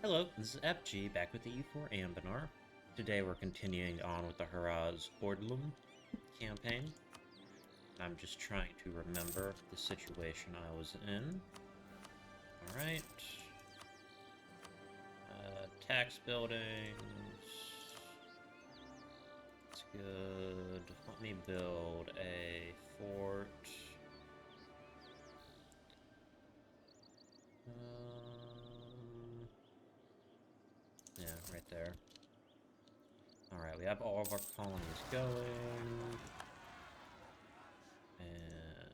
Hello, this is FG back with the E4 Anbennar. Today we're continuing on with the Haraz Ordlum campaign. I'm just trying to remember the situation I was in. Alright. Tax buildings. That's good. Let me build a fort. Yeah, right there. Alright, we have all of our colonies going. And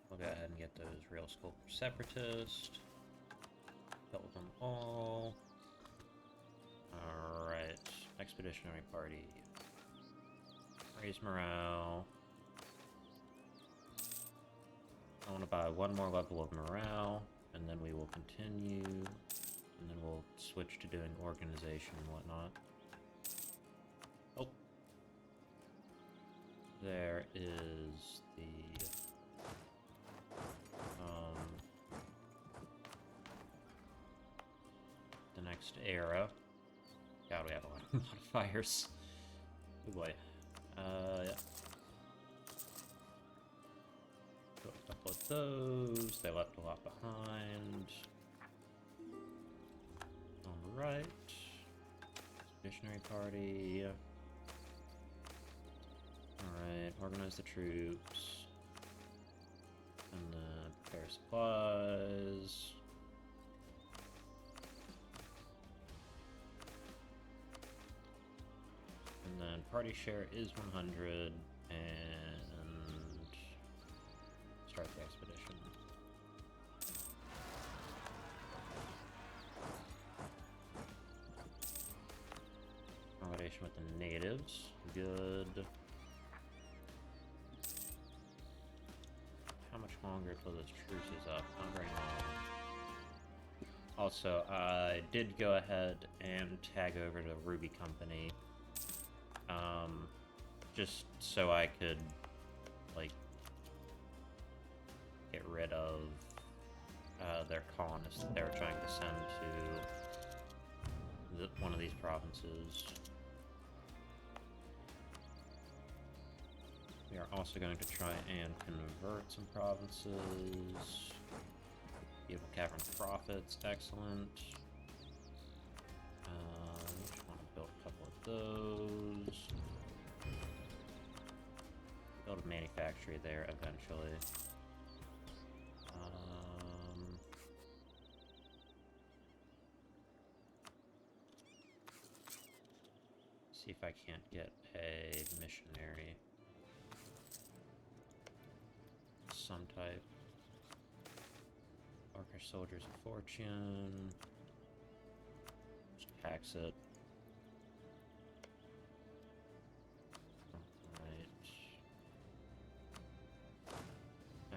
we'll go ahead and get those Real Skull Separatist. Build them all. Alright, Expeditionary Party. Raise morale. I want to buy one more level of morale, and then we will continue, and then we'll switch to doing organization and whatnot. Oh. There is the next era. God, we have a lot of modifiers. Oh boy. Yeah. Put a couple of those. They left a lot behind. Alright. Expeditionary Party. Alright, organize the troops. And then prepare supplies. And then party share is 100, and start the expedition. Accommodation with the natives, good. How much longer till this truce is up? Not very long. Also, I did go ahead and tag over to Ruby Company. Just so I could, like, get rid of their colonists that they were trying to send to one of these provinces. We are also going to try and convert some provinces. Evil Cavern Profits, excellent. Just want to build a couple of those. Build a manufactory there eventually. See if I can't get a missionary. Some type. Orcish Soldiers of Fortune. Just tax it.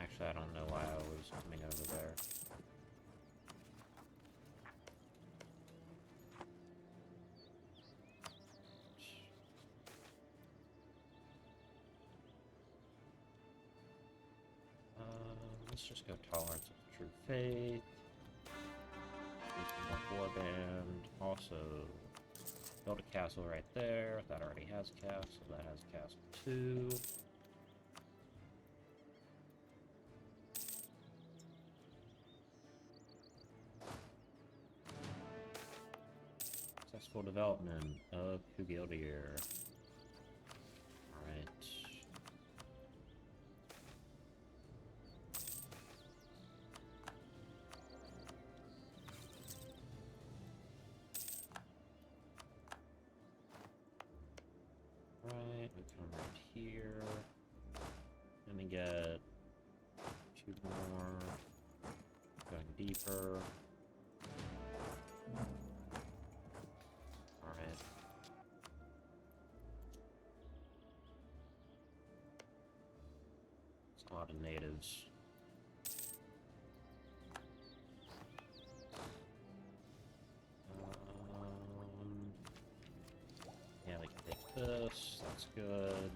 Actually, I don't know why I was coming over there. Let's just go Tolerance of True Faith. Do some more Warband. Also, build a castle right there. That already has a castle. That has a castle too. Successful development of Hugildir. Alright. Right, we come right here. Let me get two more. Going deeper. Alright. It's a lot of natives. Yeah, we can take this. That's good.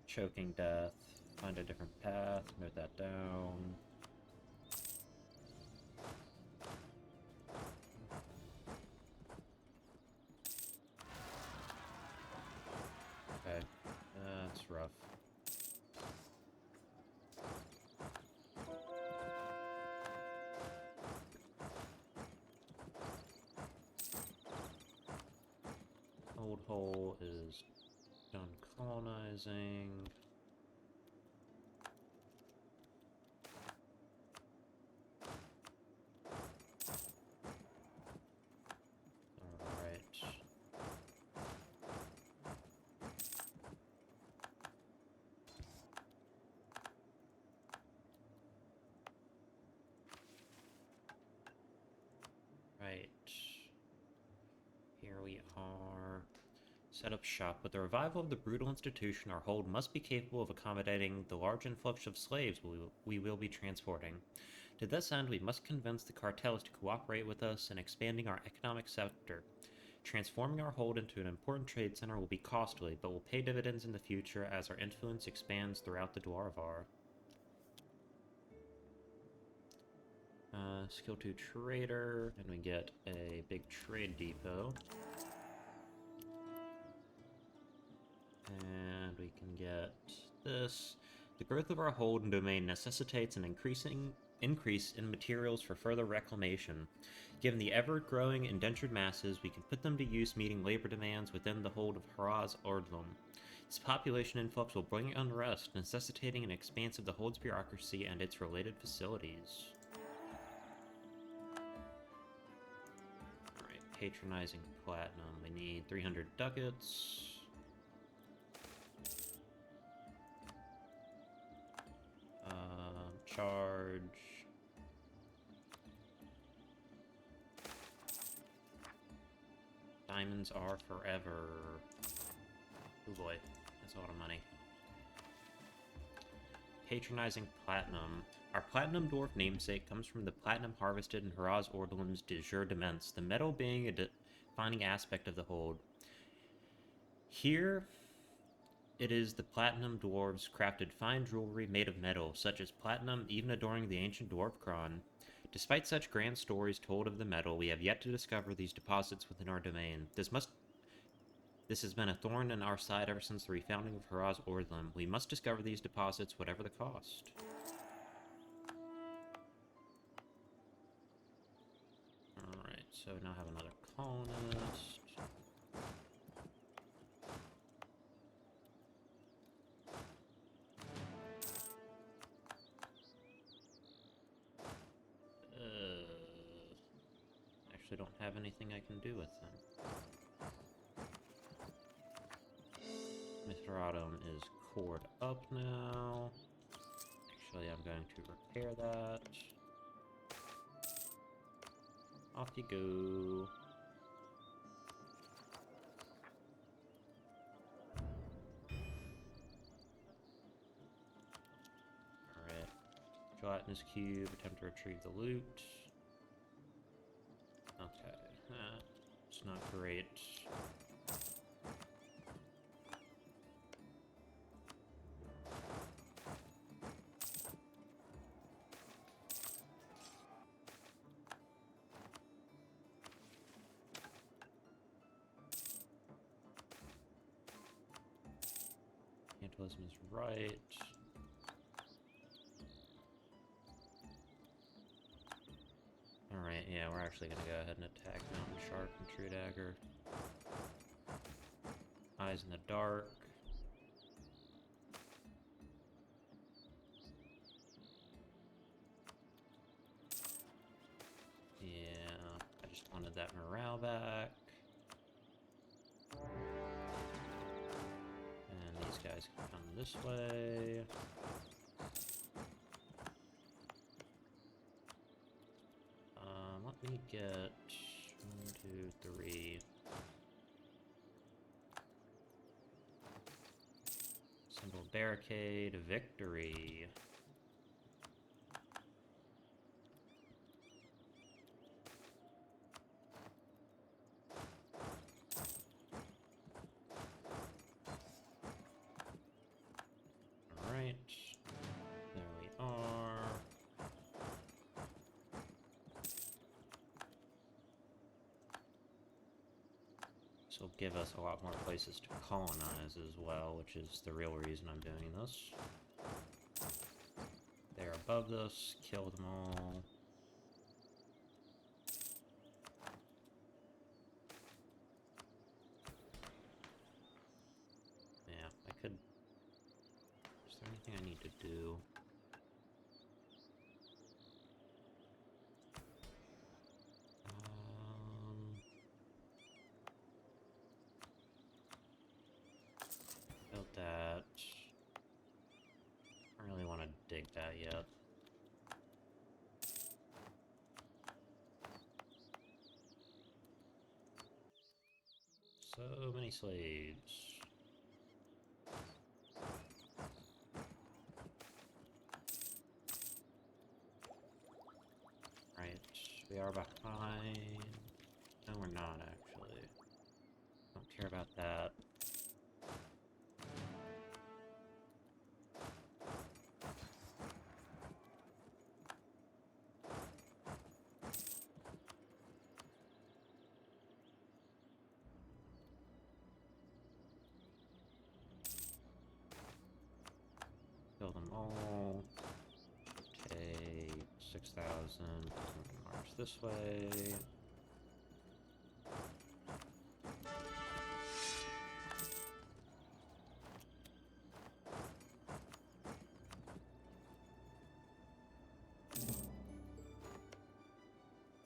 Choking death. Find a different path. Note that down. hole is done colonizing. Alright. Right. Here we are. Set up shop. With the revival of the brutal institution, our hold must be capable of accommodating the large influx of slaves we will be transporting. To this end, we must convince the cartels to cooperate with us in expanding our economic sector. Transforming our hold into an important trade center will be costly, but will pay dividends in the future as our influence expands throughout the Dwarvar. Skill 2 Trader, and we get a big trade depot. And we can get this. The growth of our hold and domain necessitates an increase in materials for further reclamation. Given the ever-growing indentured masses, we can put them to use meeting labor demands within the hold of Haraz Ordlum. This population influx will bring unrest, necessitating an expanse of the hold's bureaucracy and its related facilities. Alright, patronizing platinum. We need 300 ducats. Charge. Diamonds are forever. Oh boy, that's a lot of money. Patronizing platinum. Our platinum dwarf namesake comes from the platinum harvested in Haraz Ordlum's de jure demesne, the metal being a defining aspect of the hold. Here, it is the platinum dwarves crafted fine jewelry made of metal, such as platinum, even adorning the ancient dwarf crown. Despite such grand stories told of the metal, we have yet to discover these deposits within our domain. This has been a thorn in our side ever since the refounding of Haraz Ordlum. We must discover these deposits, whatever the cost. Alright, so now I have another colonist. Actually don't have anything I can do with them. Mithratum is cored up now. Actually, I'm going to repair that. Off you go. Alright. Gelatinous cube, attempt to retrieve the loot. Okay, it's not great. Antilism is right. Alright, yeah, we're actually gonna go ahead and attack Mountain Shark and True Dagger. Eyes in the dark. Yeah, I just wanted that morale back. And these guys can come this way. Let me get 1, 2, 3. Symbol barricade, victory. Alright. There we are. This will give us a lot more places to colonize as well, which is the real reason I'm doing this. They're above this, kill them all. looked at yet. So many slaves. Right, we are behind. No, we're not, actually. Don't care about that. Kill them all. Take 6,000. March this way.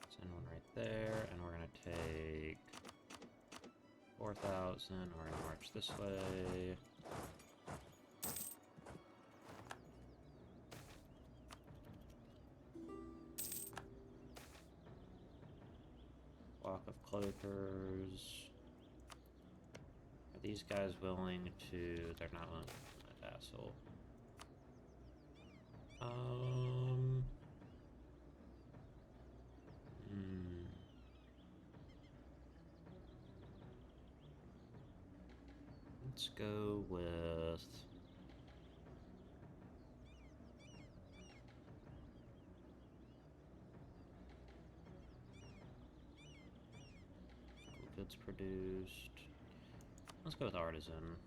Send one right there, and we're gonna take 4,000. We're gonna march this way. Flock of cloakers. Are these guys willing to... They're not willing to be my vassal. Let's go with... goods produced. Let's go with artisan.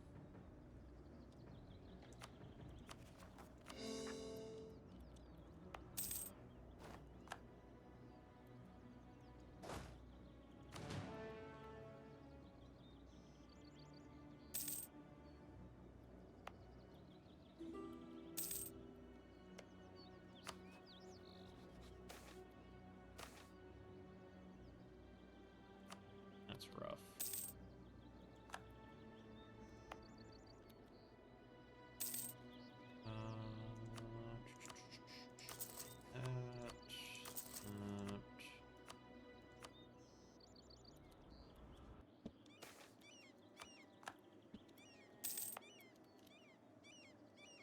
That's rough.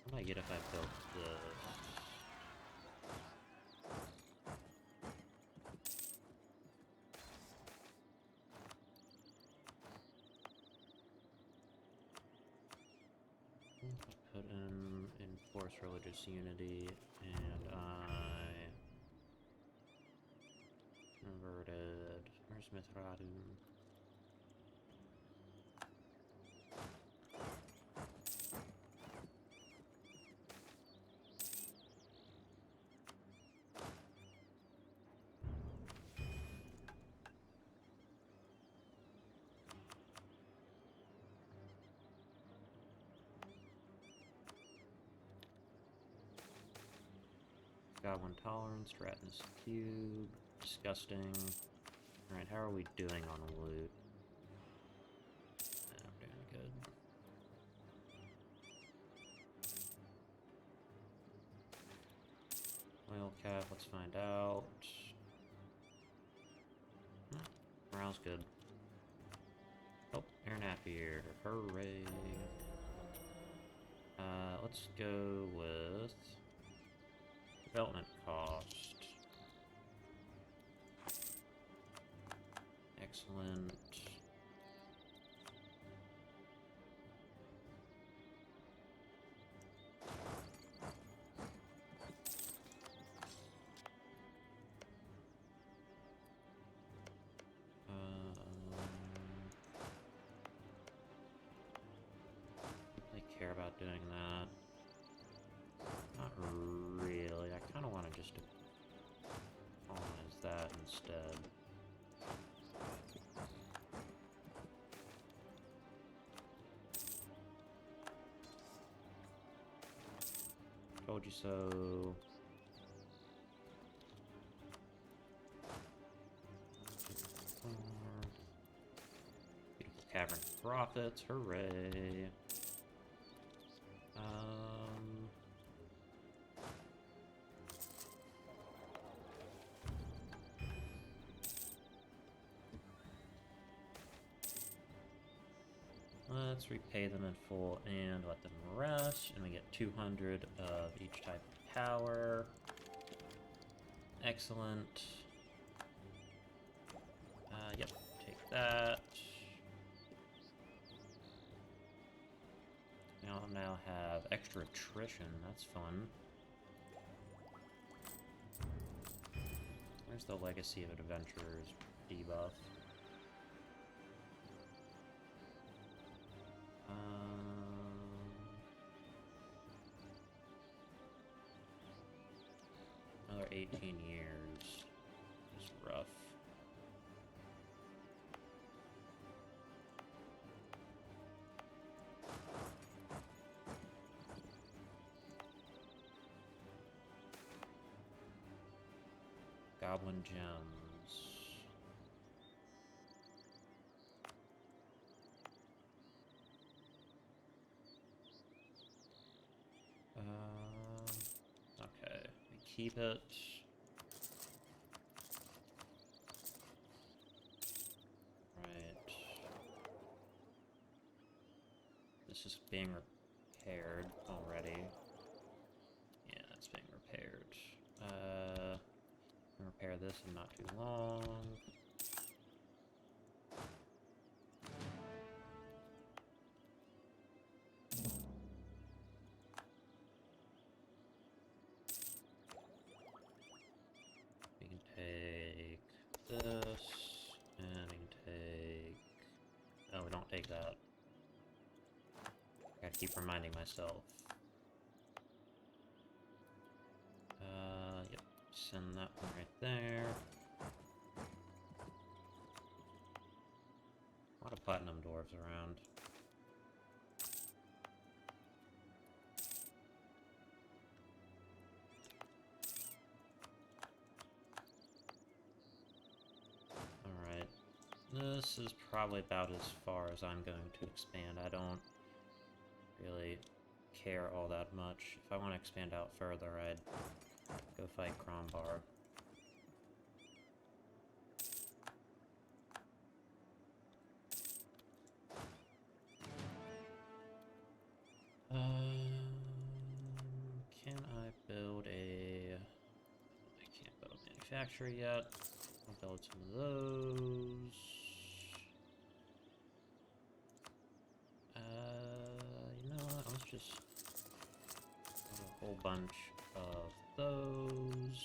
What do I get if I built this? Put in enforce religious unity, and I converted. Where's Mithradum? Got one tolerance, Ratness Cube, disgusting. Alright, how are we doing on loot? Yeah, we're doing good. Oil cap, let's find out. Morale's good. Oh, Air Napier, hooray. Let's go with... development cost. Excellent. Really care about doing that. Not really. I kind of want to just colonize that instead. Told you so. Beautiful Cavern of Prophets, hooray. let's repay them in full and let them rest, and we get 200 of each type of power. Excellent. Yep, take that. Now have extra attrition, that's fun. Where's the Legacy of Adventurers debuff? Another 18 years is rough. Goblin gems. Okay, we keep it. Right. This is being repaired already. Yeah, it's being repaired. Repair this in not too long. We can take this, and we can take... Oh, we don't take that. I gotta keep reminding myself. Yep, send that one right there. A lot of platinum dwarves around. Alright. This is probably about as far as I'm going to expand. I don't really care all that much. If I want to expand out further, I'd go fight Krombar. Can I build a... I can't build a manufacturer yet. I'll build some of those. You know what? Let's just build a whole bunch of those.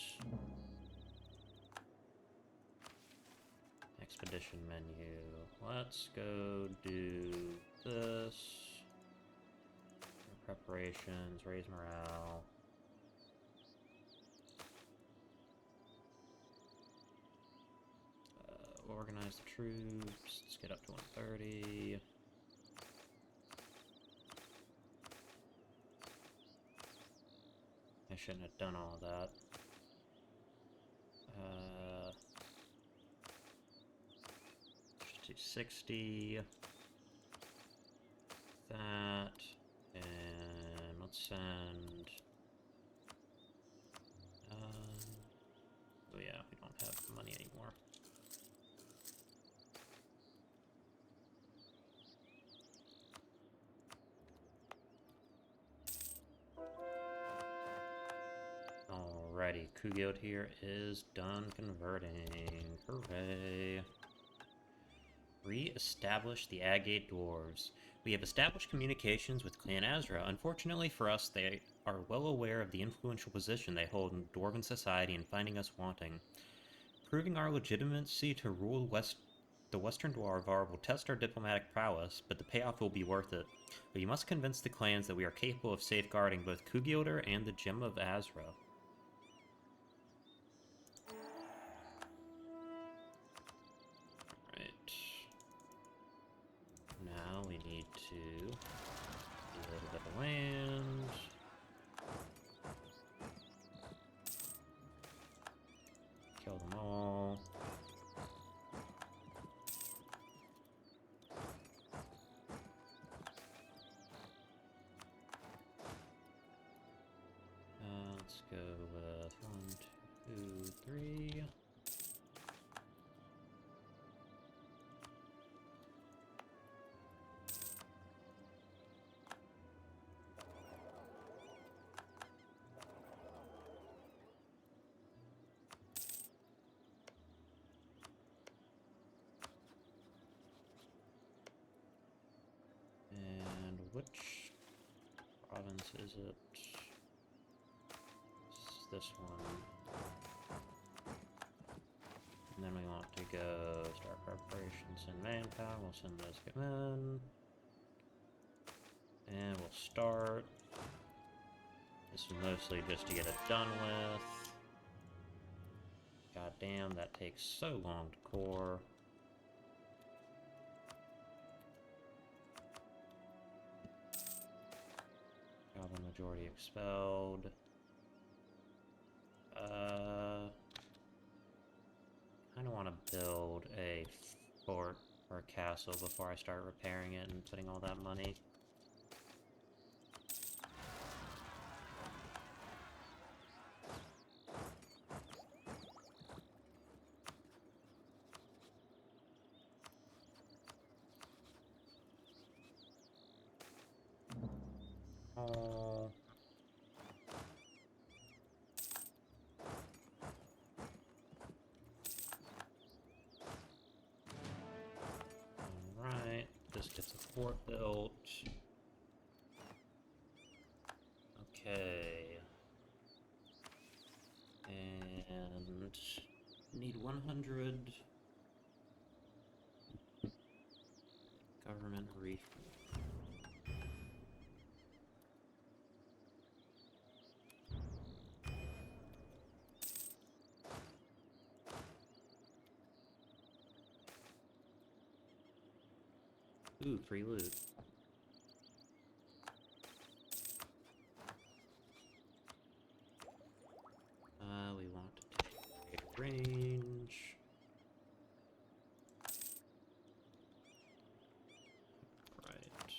Expedition menu. Let's go do this. Preparations, raise morale. Organize the troops. Let's get up to 130. I shouldn't have done all of that. Just do 60. That. And let's send... oh yeah, we don't have money anymore. Alrighty, Kugiot here is done converting. Hooray. Re-establish the Agate Dwarves. We have established communications with Clan Azra. Unfortunately for us, they are well aware of the influential position they hold in Dwarven society and finding us wanting. Proving our legitimacy to rule the Western Dwarvar will test our diplomatic prowess, but the payoff will be worth it. We must convince the clans that we are capable of safeguarding both Kugiodr and the Gem of Azra. Now we need to do a little bit of land. Kill them all. Let's go with 1, 2, 3. is it? It's this one. And then we want to go start preparations in manpower. We'll send those in. And we'll start. This is mostly just to get it done with. God damn, that takes so long to core. Goblin majority expelled. Kinda wanna build a fort or a castle before I start repairing it and putting all that money. Oh. Alright, this gets a fort built. Okay. And need 100 government reef. Ooh, free loot. We want to take range. Right.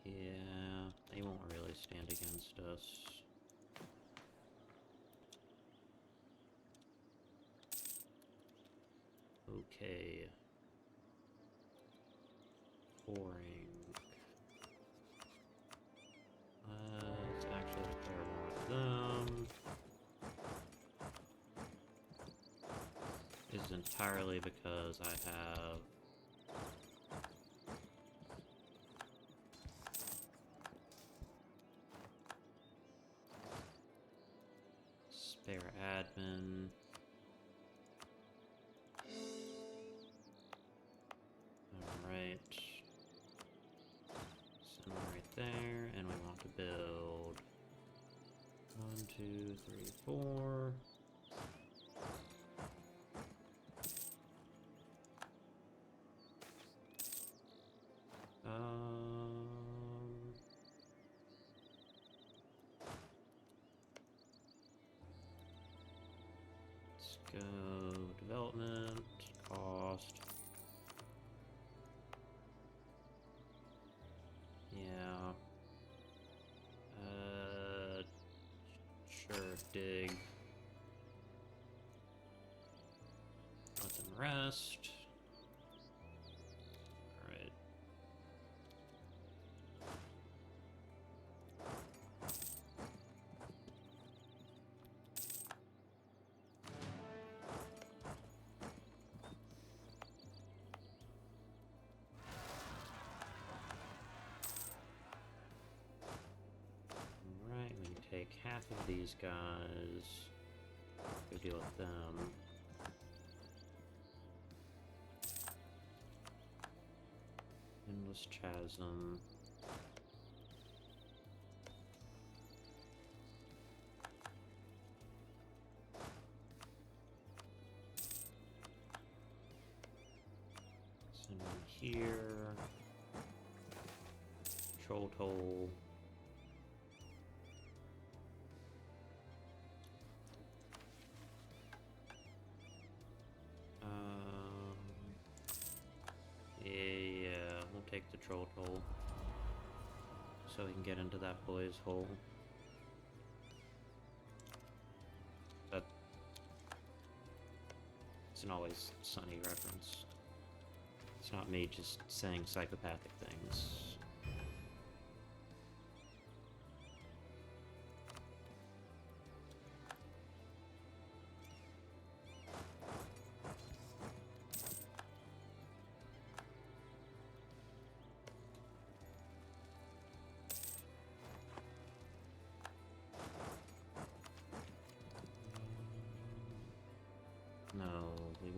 Yeah, they won't really stand against us. Okay. Pouring. Let's actually repair one of them. This is entirely because I have spare admin. Alright. Send one right there, and we want to build 1, 2, 3, 4. Let's go development, cost. Yeah. Sure, dig. Let them rest. Alright. Alright, we can take half of these guys. Go deal with them. Endless chasm. Send one here. Troll toll. Yeah, we'll take the troll toll so we can get into that boy's hole. But it's an Always Sunny reference. It's not me just saying psychopathic things.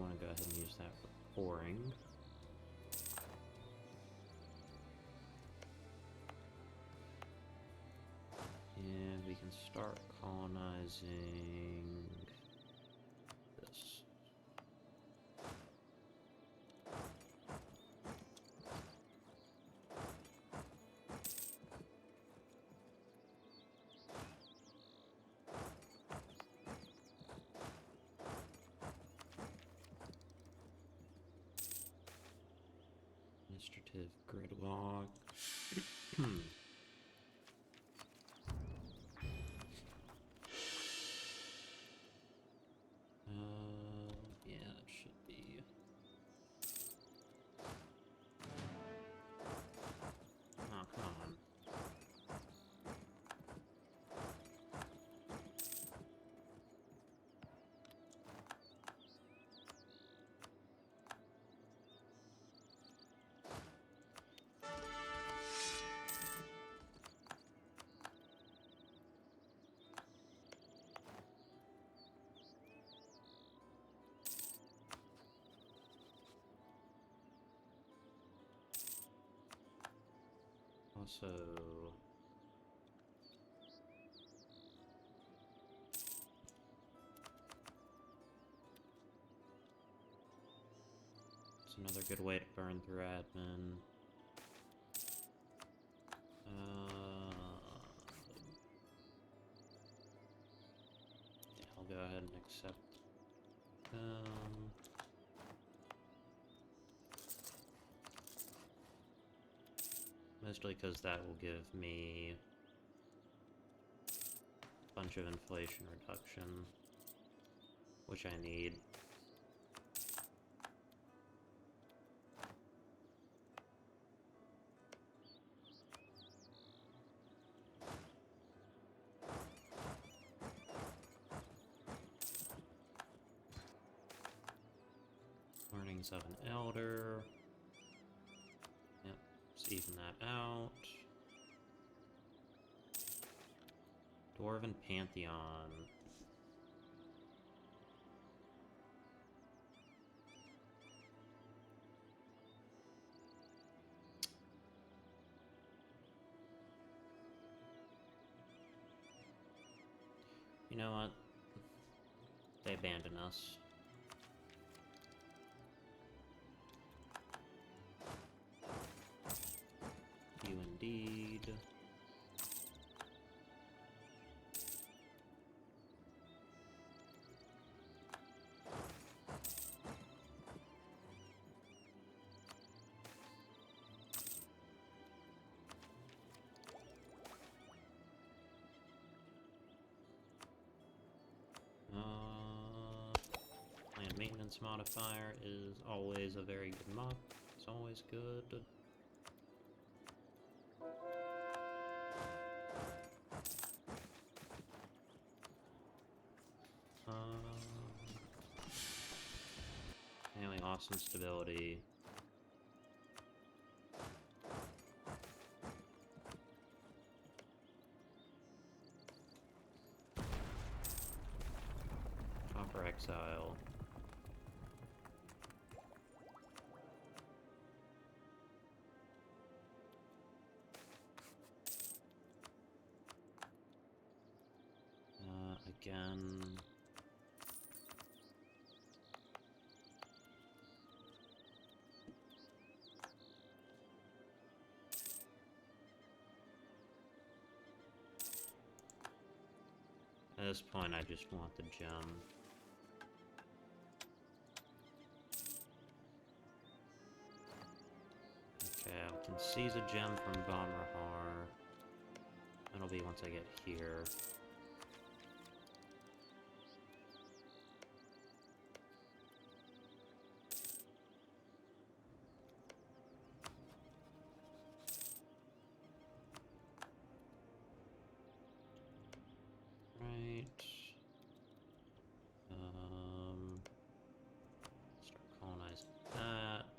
want to go ahead and use that for pouring. And we can start colonizing this. Administrative gridlock. Yeah, it should be. Oh, come on. Also, it's another good way to burn through admin. Yeah, I'll go ahead and accept them. Mostly because that will give me a bunch of inflation reduction, which I need. Learnings of an elder. Yep, let's even that out. Dwarven Pantheon. You know what? They abandon us. You indeed. Land maintenance modifier is always a very good mod. It's always good. Anyway, awesome stability. Copper exile. Again. At this point, I just want the gem. Okay, I can seize a gem from Bomrahar. That'll be once I get here. Right. Start colonizing that.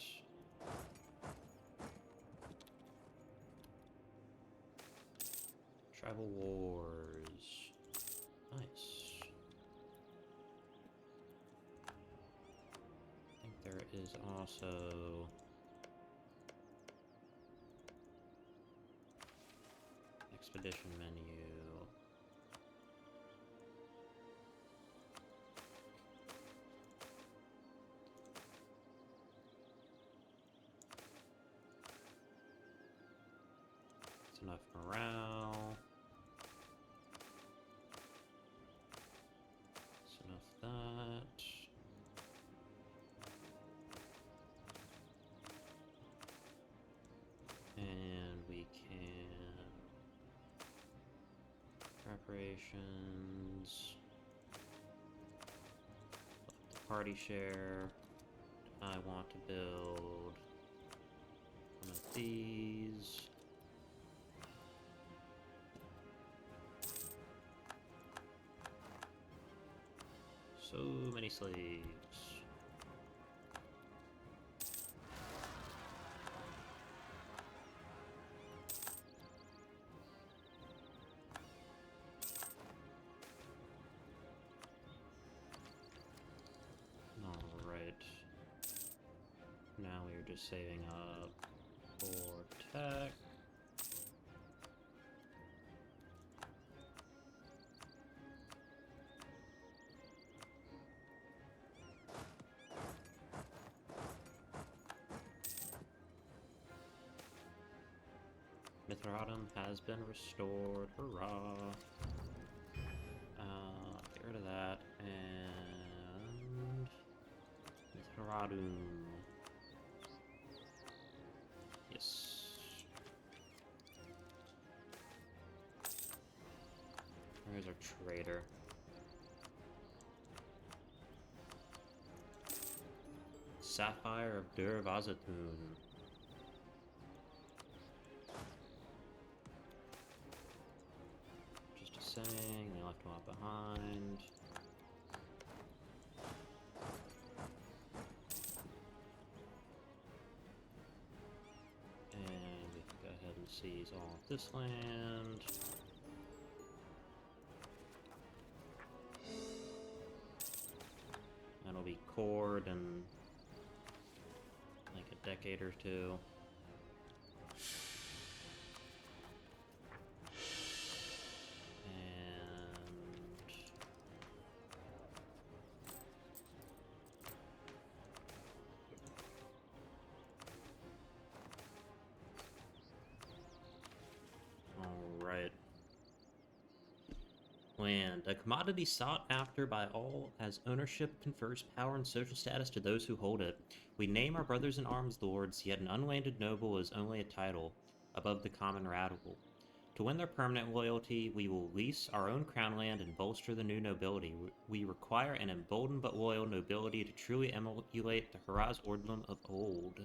Tribal wars. Nice. is also expedition menu. That's enough morale. That's enough that. And we can preparations, the party share. I want to build one of these. So many slaves. Alright. Now we're just saving up for tech. Mithradum has been restored. Hurrah! Get rid of that. And Mithradum. Yes. Where's our trader? Sapphire of Durvazatun. Just a saying, they left a lot behind. And we can go ahead and seize all of this land. That'll be cored in like a decade or two. Alright. Land. A commodity sought after by all, as ownership confers power and social status to those who hold it. We name our brothers in arms lords, yet an unlanded noble is only a title, above the common rabble. To win their permanent loyalty, we will lease our own crown land and bolster the new nobility. We require an emboldened but loyal nobility to truly emulate the Haraz Ordlum of old.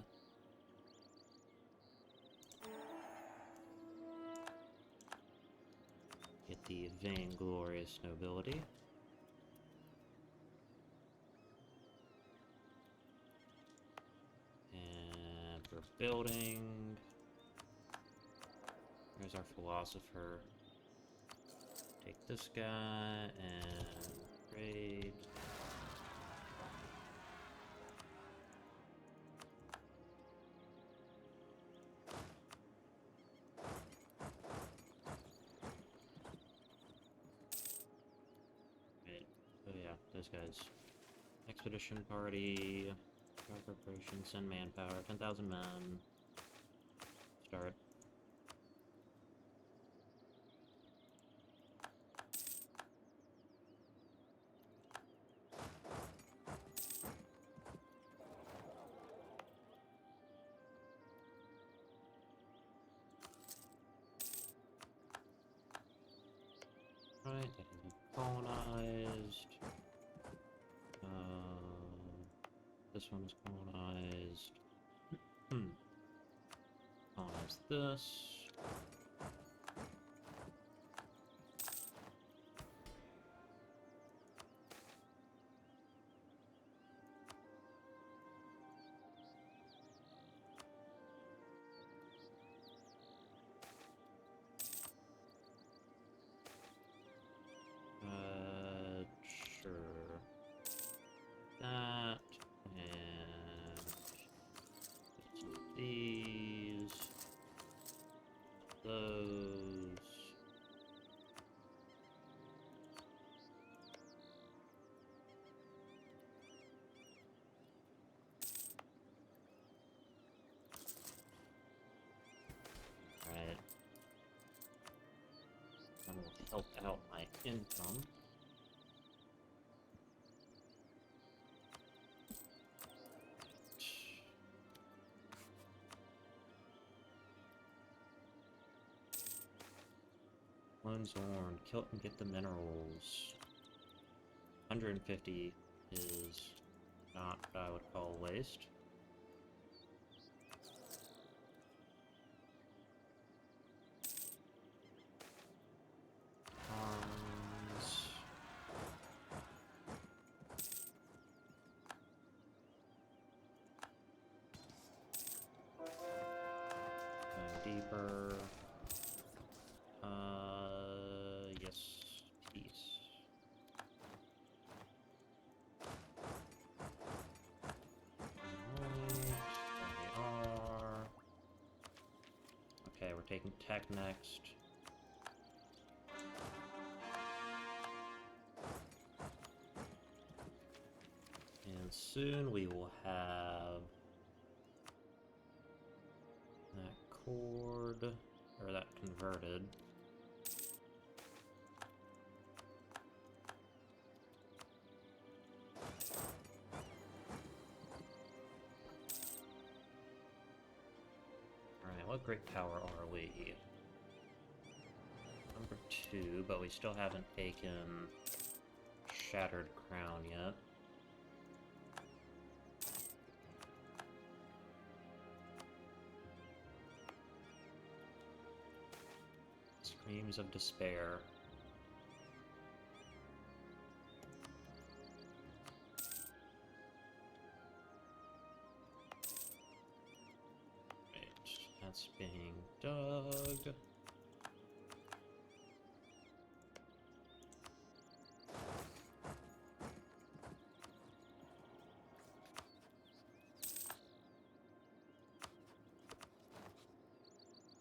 Get the vainglorious nobility. And for building, there's our philosopher. Take this guy and trade. Oh yeah, those guys. Expedition party, power preparation, send manpower, 10,000 men. Start. Right, that has been colonized. This one is colonized. Colonize this. Sure. That, and those. Right. That will help out my income. Lone Zorn, kill it and get the minerals. 150 is not what I would call waste. Arms. Going deeper. Yes, peace. Alright, there they are. Okay, we're taking tech next. And soon we will have that cord, or that converted. Alright, what great power are we? Number 2, but we still haven't taken Shattered Crown yet. Screams of Despair. Right, that's being dug.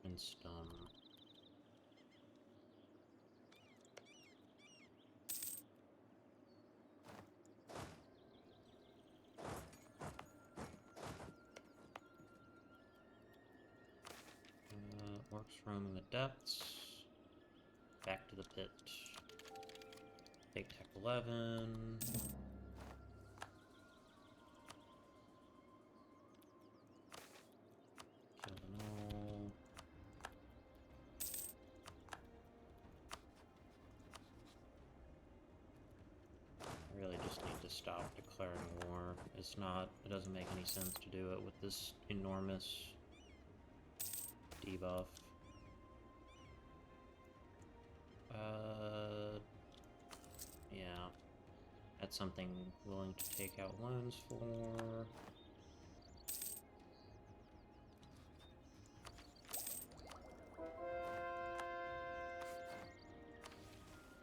And stun. Orcs roam in the depths. Back to the pit. Take tech 11. Kill them all. I really just need to stop declaring war. It doesn't make any sense to do it with this enormous debuff. Yeah. That's something willing to take out loans for.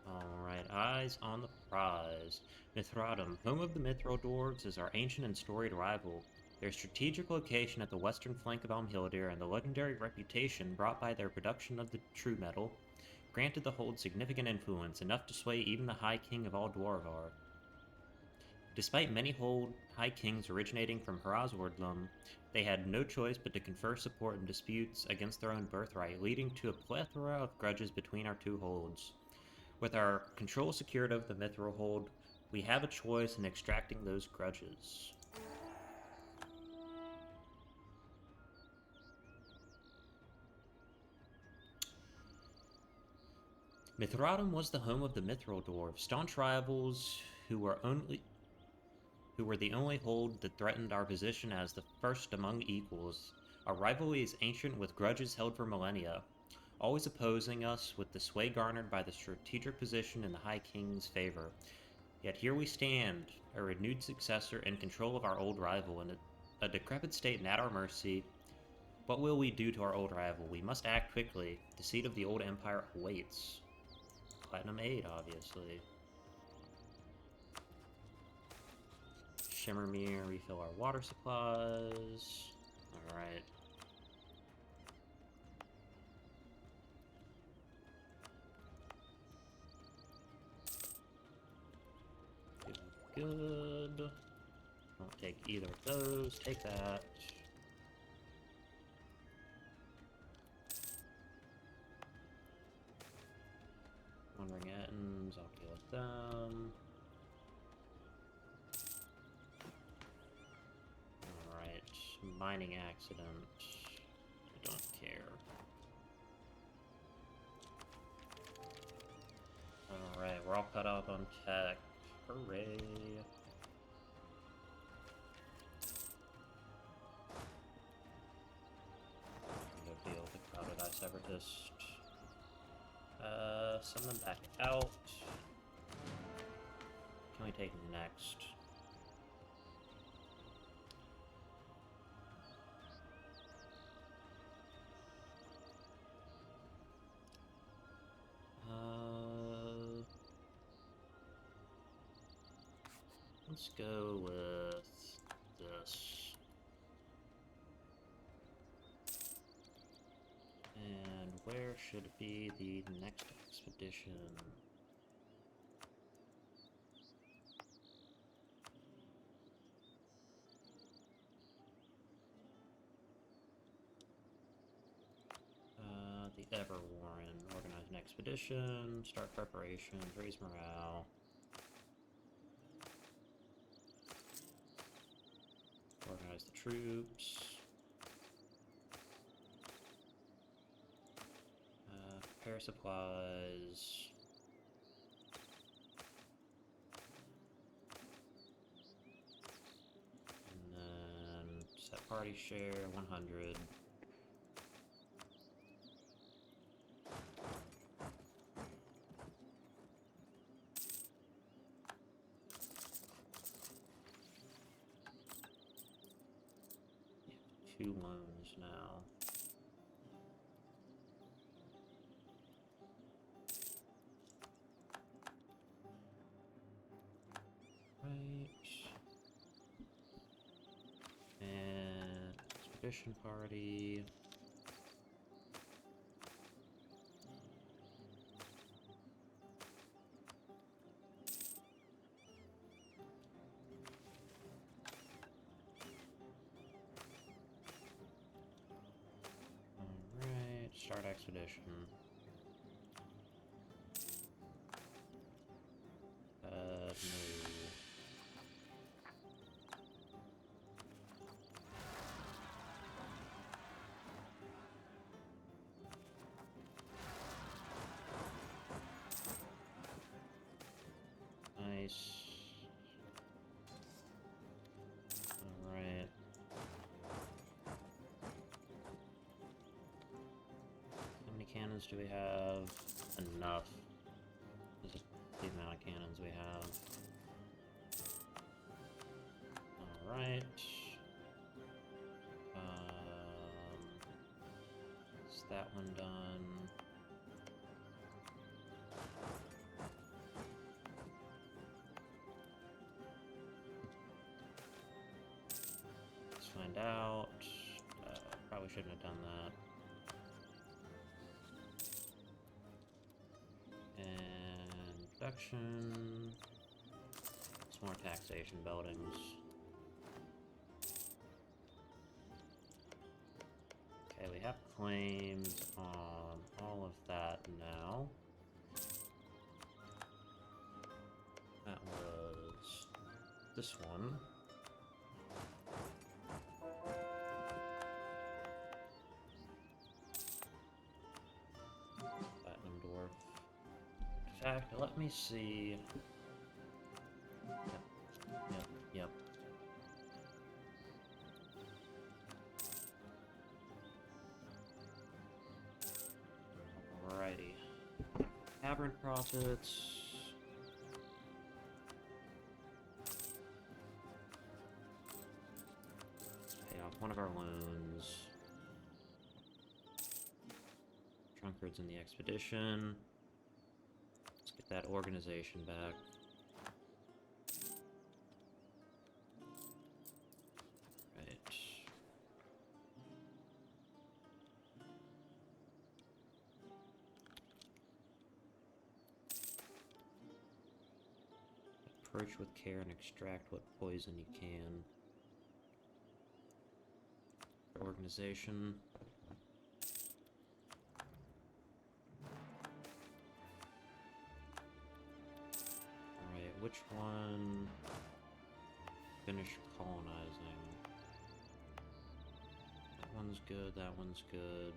Alright, eyes on the prize. Mithradum, home of the Mithril Dwarves, is our ancient and storied rival. Their strategic location at the western flank of Almhildir and the legendary reputation brought by their production of the true metal granted the hold significant influence, enough to sway even the High King of all Dwarvar. Despite many High Kings originating from Haraz Ordlum, they had no choice but to confer support in disputes against their own birthright, leading to a plethora of grudges between our two holds. With our control secured of the Mithril Hold, we have a choice in extracting those grudges. Mithradum was the home of the Mithril Dwarves, staunch rivals who were the only hold that threatened our position as the first among equals. Our rivalry is ancient, with grudges held for millennia, always opposing us with the sway garnered by the strategic position in the High King's favor. Yet here we stand, a renewed successor in control of our old rival, in a decrepit state and at our mercy. What will we do to our old rival? We must act quickly. The seat of the old empire awaits. Platinum 8, obviously. Shimmermere, refill our water supplies. Alright. good. Don't take either of those. Take that. Wandering Ettins, I'll deal with them. Alright, mining accident. I don't care. Alright, we're all caught up on tech. Hooray! Go deal with the crowded eye separatist. Send them back out. Can we take next? Let's go with this. And where should be the next expedition? The Everwarren. Organize an expedition, start preparations, raise morale. Organize the troops. Prepare supplies. And then set party share 100. Two loans now. Right. And expedition party. Alright, start expedition. No. Nice. Alright. How many cannons do we have? Enough. This is the amount of cannons we have. Alright. Is that one done? Let's find out. Probably shouldn't have done that. And production. Some more taxation buildings. Okay, we have claims on all of that now. That was this one. Platinum Dwarf. In fact, let me see. Yep. Alrighty. Aberrant profits. Pay off one of our loans. Drunkards in the expedition. Let's get that organization back. Right. Approach with care and extract what poison you can. Organization. Alright, which one? Finish colonizing. That one's good, that one's good.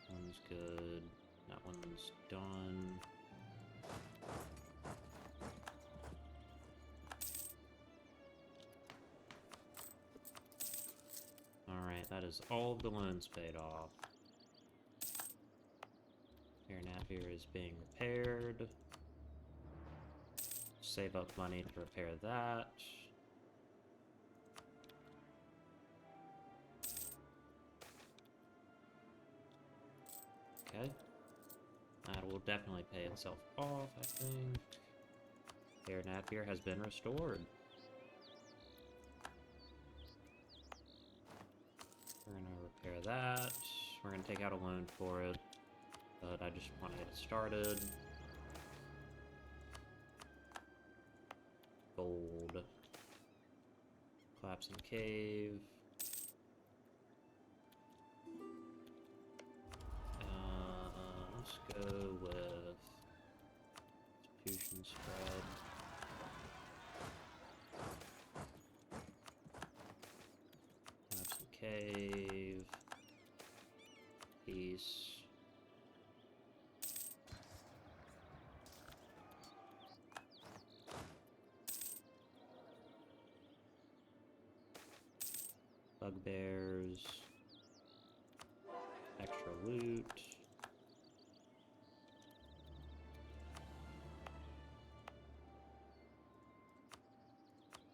That one's good. That one's done. Alright, that is all of the loans paid off. Here, Napier is being repaired. Save up money to repair that. Okay. That will definitely pay itself off, I think. Here, Napier has been restored. We're gonna repair that. We're gonna take out a loan for it, but I just want to get it started. Gold. Collapsing cave. Let's go with distribution spread. Collapsing cave. Peace. Bugbears. Extra loot.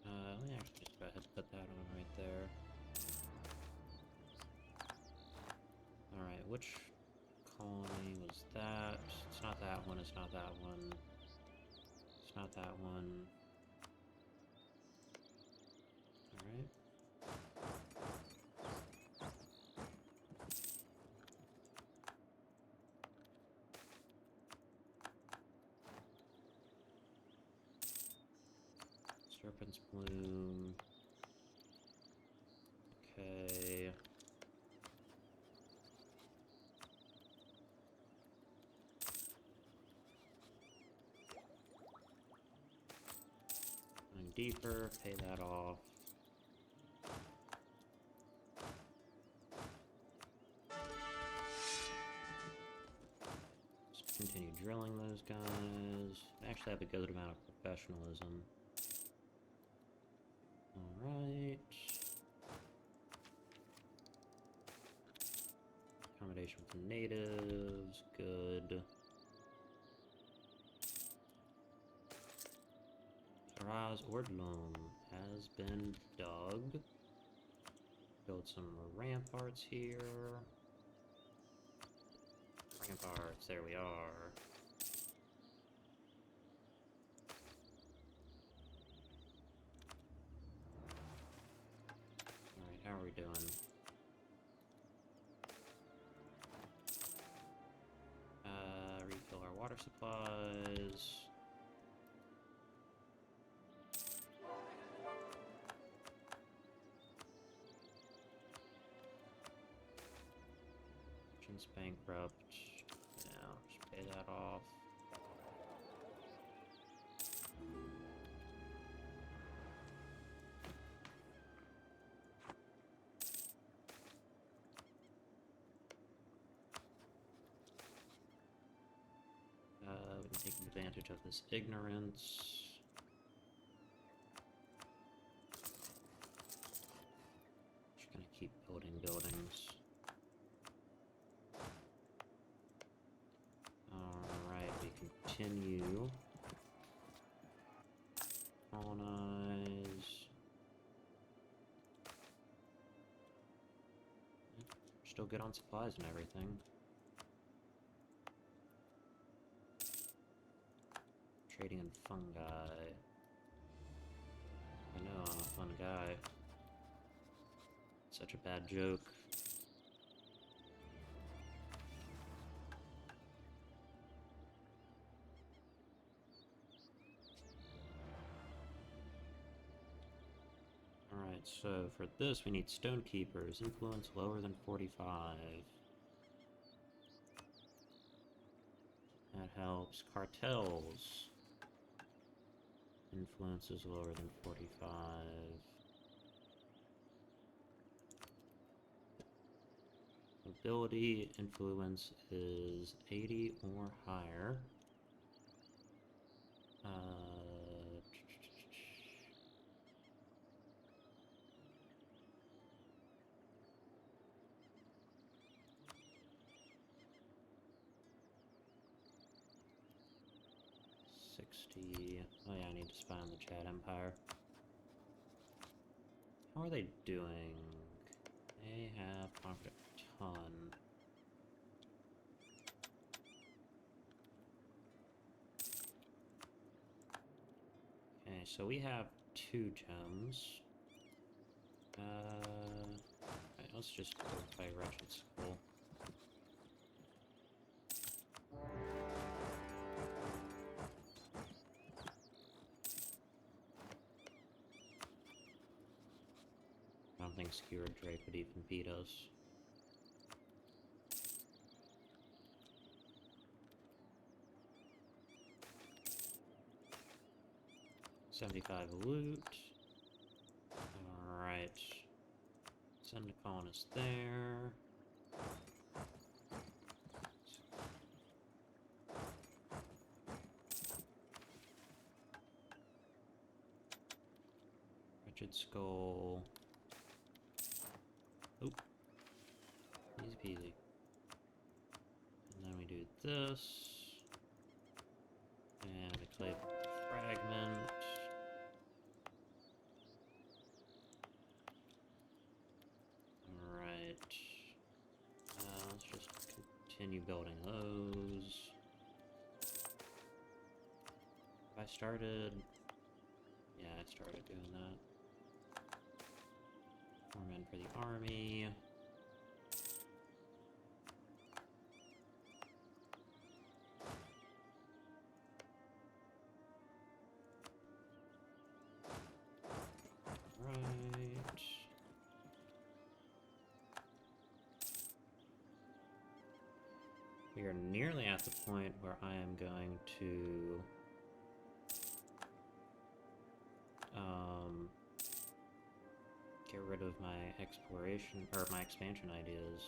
Let me actually just go ahead and put that on right there. Alright, which colony was that? It's not that one, it's not that one. It's not that one. Alright. Serpent's Bloom. Okay. Going deeper, pay that off. Just continue drilling those guys. Actually have a good amount of professionalism. Alright. Accommodation for natives, good. Haraz Ordlum has been dug. Build some ramparts here. Ramparts, there we are. Alright, how are we doing? Refill our water supplies. Merchant's bankrupt. Yeah, just pay that off. We can take advantage of this ignorance. Just gonna keep building buildings. Alright, we continue. Colonize. We're still good on supplies and everything. Trading in fungi. I know, I'm a fun guy. Such a bad joke. So for this, we need Stonekeepers. Influence lower than 45. That helps. Cartels. Influence is lower than 45. Ability influence is 80 or higher. 60. Oh yeah, I need to spy on the Chad Empire. How are they doing? They have conquered a ton. Okay, so we have 2 gems. Right, let's just go play Wretched School. I don't think Skewered Drake would even beat us. $75 loot. Alright. Send a colonist there. Wretched Skull. Oop. Easy peasy. And then we do this. And we play Fragment. Alright. Let's just continue building those. I started... Yeah, I started doing that. More men for the army. Right. We are nearly at the point where I am going to get rid of my exploration, or my expansion ideas.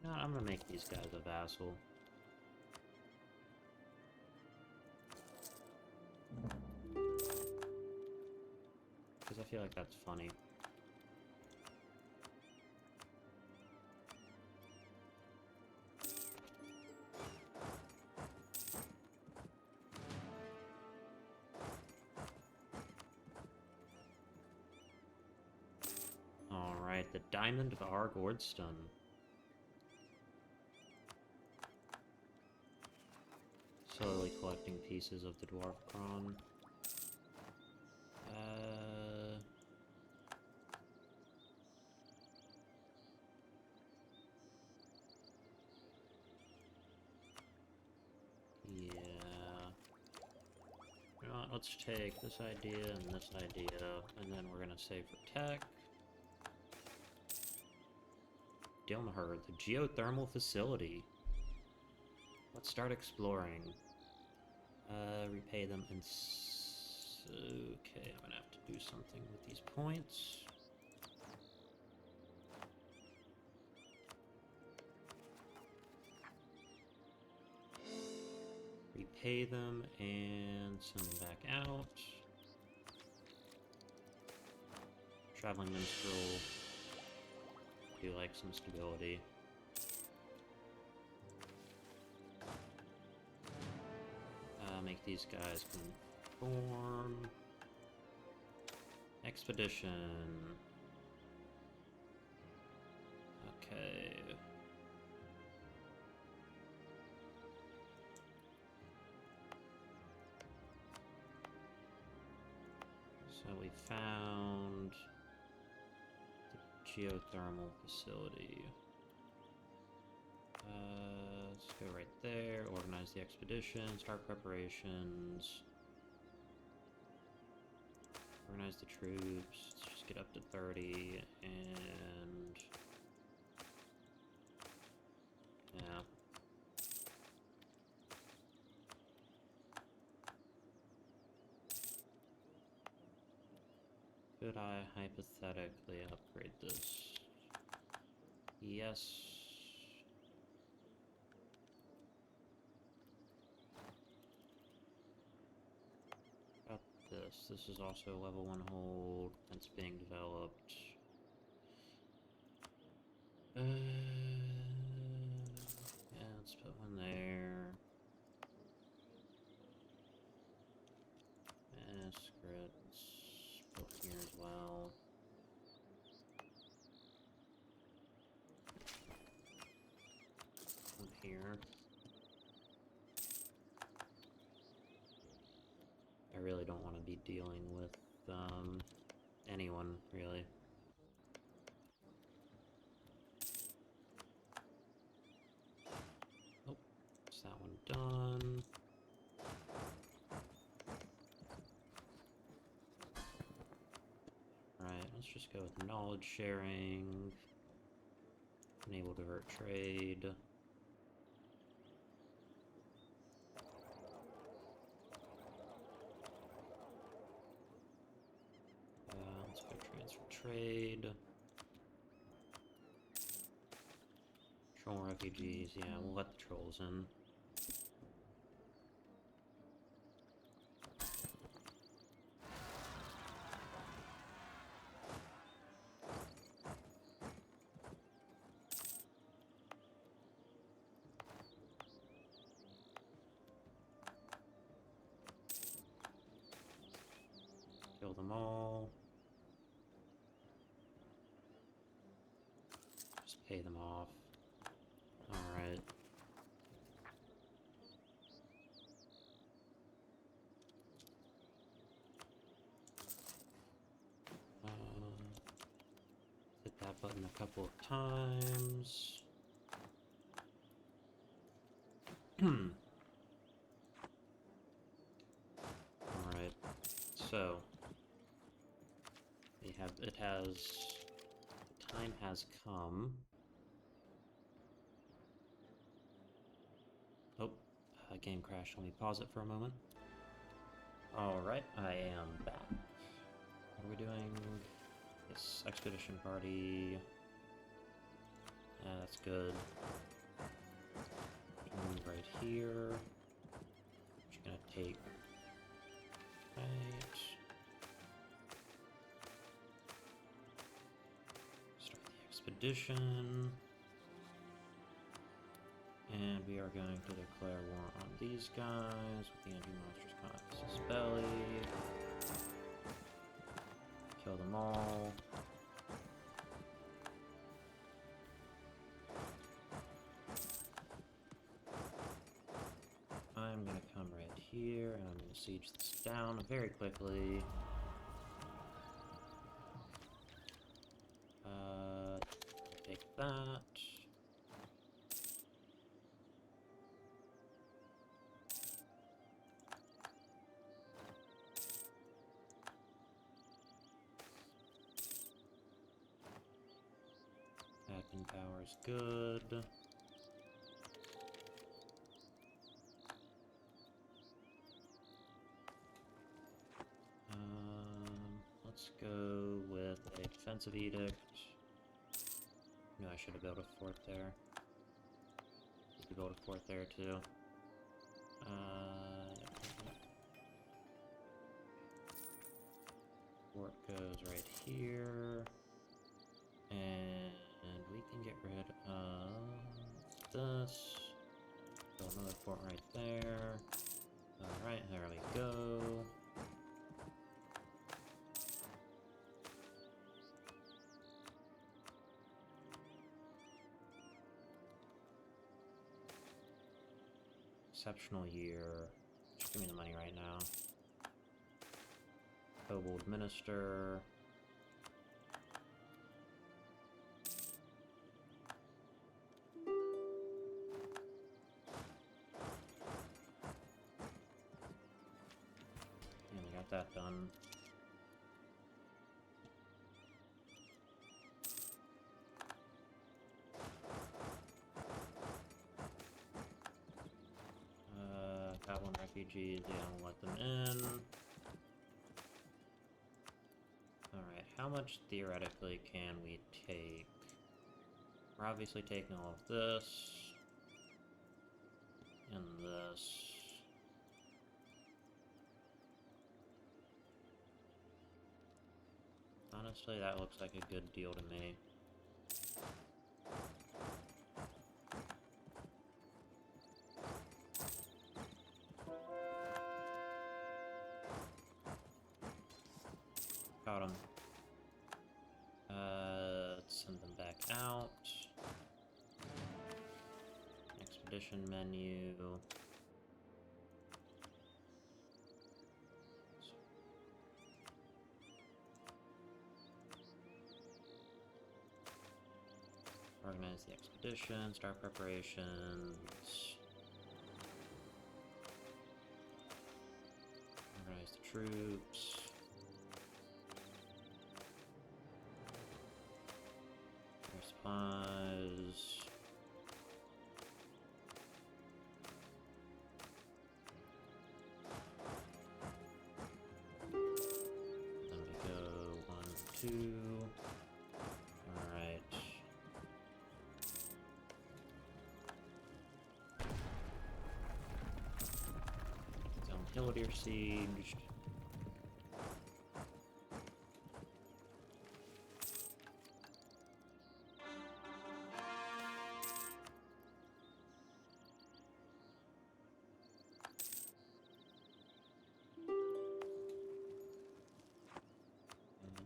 No, I'm gonna make these guys a vassal. Because I feel like that's funny. Alright, the Diamond of Ordlum. Slowly collecting pieces of the Dwarf Crown. Yeah. You know what, let's take this idea and this idea, and then we're gonna save for tech. Dilmaher, the geothermal facility. Let's start exploring. Repay them in... Okay, I'm gonna have to do something with these points. Repay them and send them back out. Traveling Minstrel. Do like some stability. Make these guys conform. Expedition. Okay. we found the geothermal facility. Let's go right there, organize the expedition, start preparations, organize the troops, let's just get up to 30, and yeah. Could I hypothetically upgrade this? Yes. About this. This is also a level 1 hold. It's being developed. Yeah, let's put one there. Screw it. Let's put here as well. One here. I really don't want to be dealing with anyone, really. Oh, is that one done? Alright, let's just go with knowledge sharing. Enable divert trade. Let's go transfer trade. Troll refugees, yeah, we'll let the trolls in. Kill them all. Just pay them off. Alright. Hit that button a couple of times. Alright. So time has come. Oh, game crashed. Let me pause it for a moment. Alright, I am back. What are we doing? Yes, expedition party. That's good. Move right here. Just gonna take. Right. Start the expedition. And we are going to declare war on these guys with the anti-monsters Conquest belly. Kill them all. I'm gonna come right here and I'm gonna siege this down very quickly. Take that. Admin power is good. Let's go with a defensive edict. No, I should have built a fort there. You could build a fort there too. Fort goes right here. And we can get rid of this. Build another fort right there. Alright, there we go. Exceptional year. Just give me the money right now. Kobold Minister. And we got that done. Goblin refugees, yeah, I'll let them in. Alright, how much theoretically can we take? We're obviously taking all of this. And this. Honestly, that looks like a good deal to me. Got him. Let's send them back out. Expedition menu. Organize the expedition, start preparations. Organize the troops. Their supplies. Then we go 1, 2. Alright. Hillier sieged.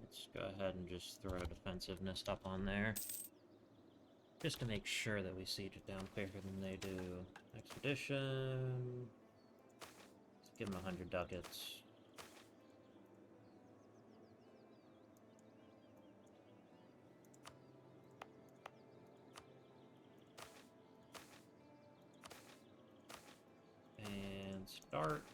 Let's go ahead and just throw defensiveness up on there. Just to make sure that we siege it down quicker than they do. Expedition. Give him 100 ducats. And start.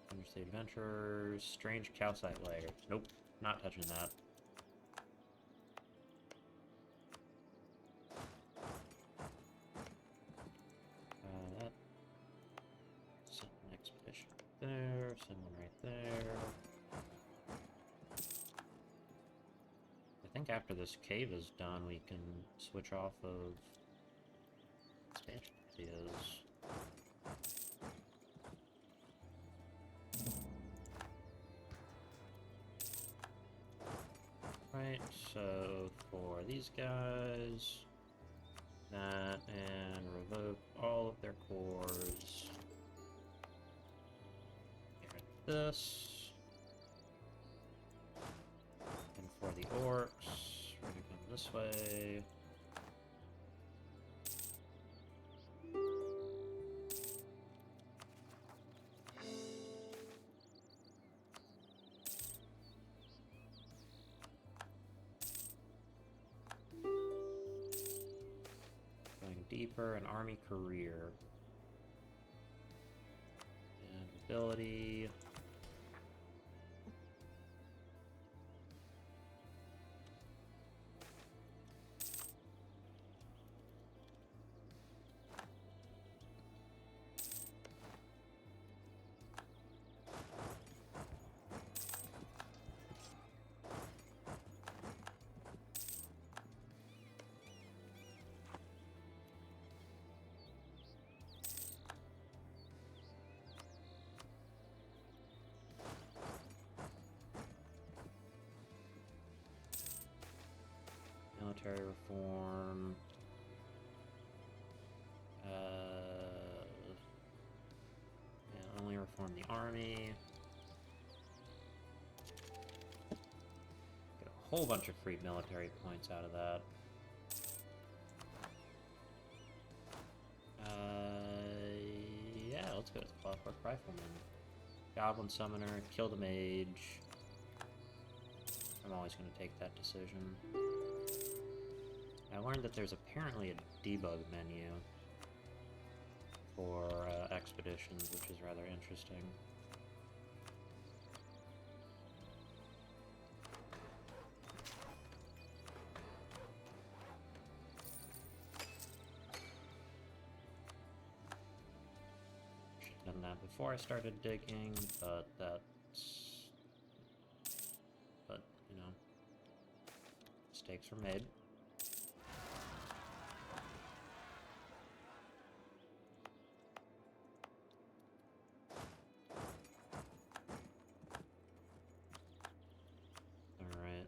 Undersea Adventurers. Strange calcite layers. Nope, not touching that. There, send one right there. I think after this cave is done, we can switch off of expansion ideas. Right, so for these guys, that, and revoke all of their cores. This, and for the orcs, we're gonna come this way. Going deeper, an army career. And ability. Military reform. Yeah, only reform the army. Get a whole bunch of free military points out of that. Yeah, let's go with Clockwork Rifleman. Goblin Summoner, kill the mage. I'm always going to take that decision. I learned that there's apparently a debug menu for expeditions, which is rather interesting. Should've done that before I started digging, but you know, mistakes were made. Alright.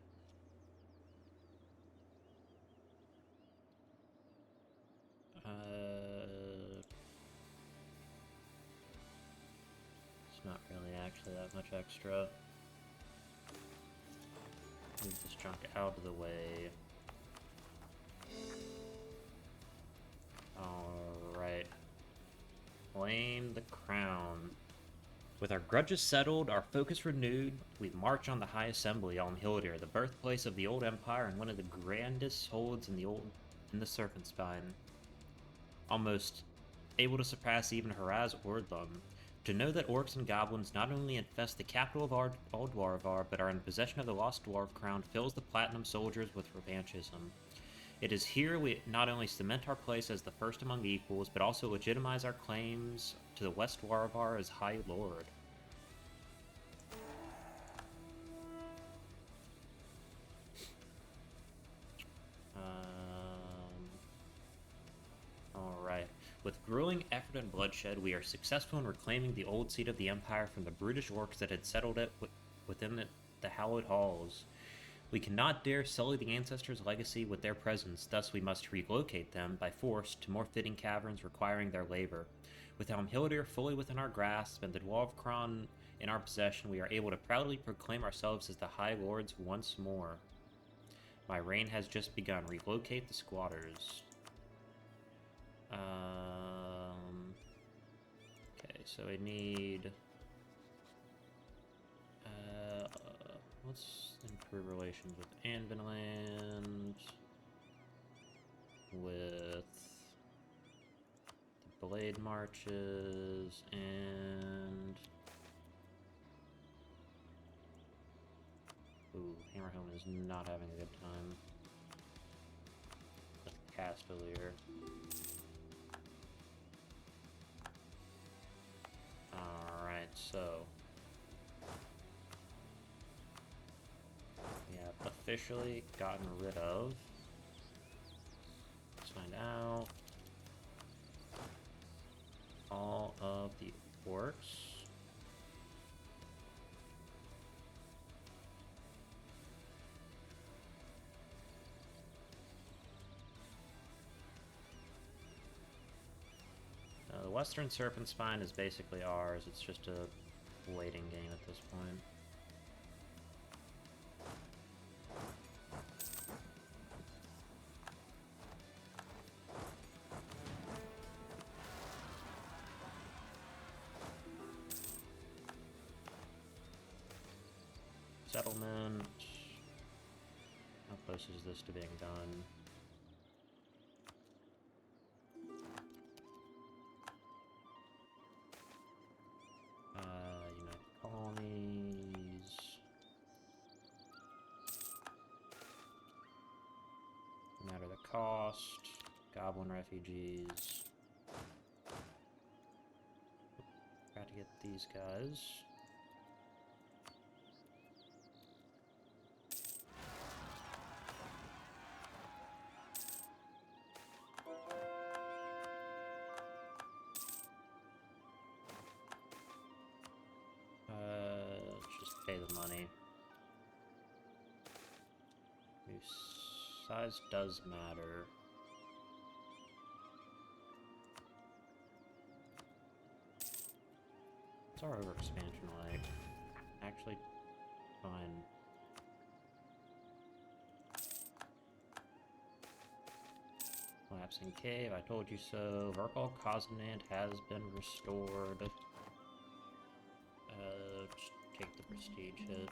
It's not really actually that much extra. Move this junk out of the way. Alright. Claim the crown. With our grudges settled, our focus renewed, we march on the High Assembly on Hildir, the birthplace of the old empire and one of the grandest holds in the Serpent Spine. Almost able to surpass even Haraz Ordlum. To know that orcs and goblins not only infest the capital of Old Dwarvar, but are in possession of the Lost Dwarf Crown fills the Platinum Soldiers with revanchism. It is here we not only cement our place as the first among equals, but also legitimize our claims to the West Dwarvar as High Lord. Alright. With growing effort and bloodshed, we are successful in reclaiming the old seat of the Empire from the brutish orcs that had settled it within the hallowed halls. We cannot dare sully the ancestors' legacy with their presence, thus we must relocate them, by force, to more fitting caverns requiring their labor. With Hildir fully within our grasp and the Dwarfkron in our possession, we are able to proudly proclaim ourselves as the High Lords once more. My reign has just begun. Relocate the squatters. Okay, so I need... let's improve relations with Anbennar, with the Blade Marches, and... Ooh, Hammerhelm is not having a good time. With Castellier. Alright, so... we have officially gotten rid of... Let's find out... all of the orcs. The Western Serpent Spine is basically ours. It's just a waiting game at this point. Settlement. How close is this to being done? United Colonies. No matter the cost. Goblin refugees. Got to get these guys. Just pay the money. New size does matter. What's our overexpansion like? Actually, fine. collapsing cave. I told you so. Verkal Kosmonant has been restored. Just take the prestige hit.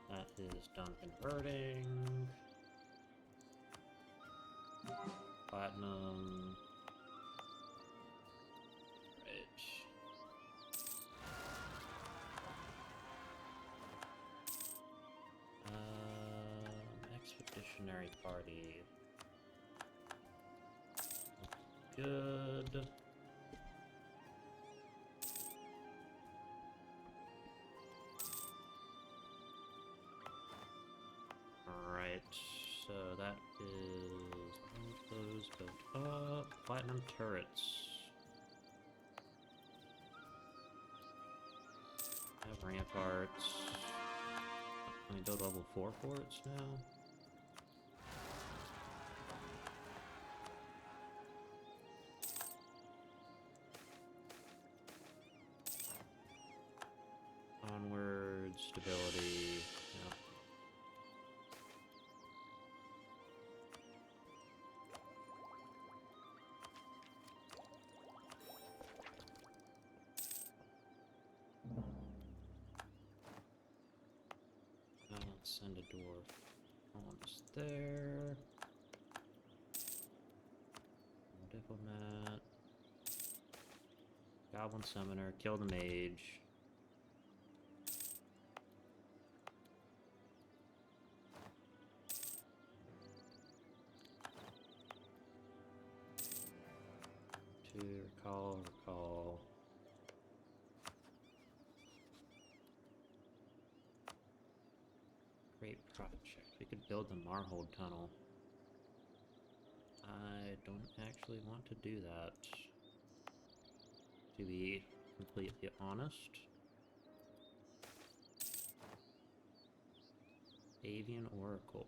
That is done converting. Platinum. Right. Expeditionary party. Good. Alright, so that is those built up. Platinum turrets. Have ramparts. Can we build level 4 forts now? Onward, stability. Yeah. Let's send a dwarf almost there. Diplomat. Goblin summoner. Kill the mage. Recall. Great project. We could build the Marhold tunnel. I don't actually want to do that. To be completely honest. Avian Oracle.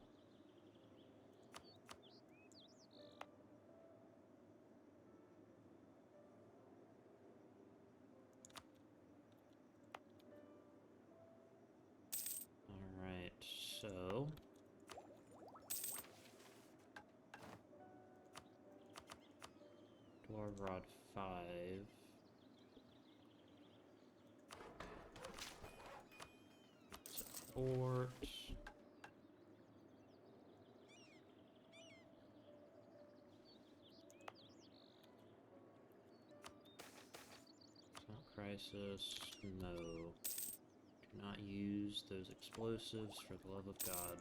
Alright, so... Dwarf Rod 5. Support. Crisis, no. Do not use those explosives for the love of God.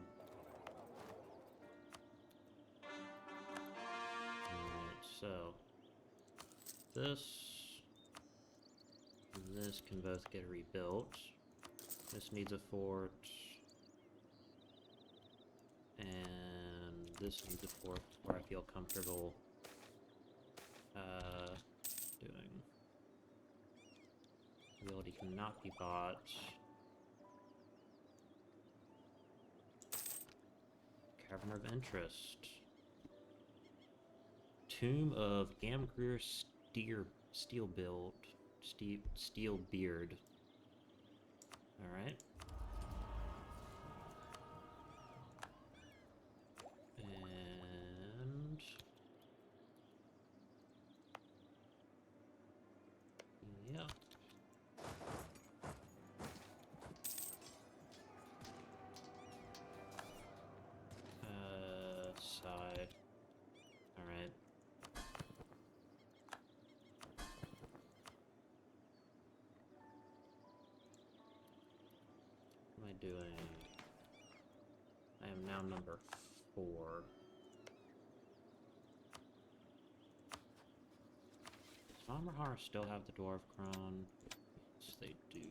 Alright, so this and this can both get rebuilt. This needs a fort. And this needs a fort where I feel comfortable doing. Ability cannot be bought. Cavern of Interest. Tomb of Gamgreer Steelbeard. Alright. And... yeah. Sigh. Alright. What am I doing? I am now number 4. Does Amrahar still have the Dwarf Crown? Yes, they do.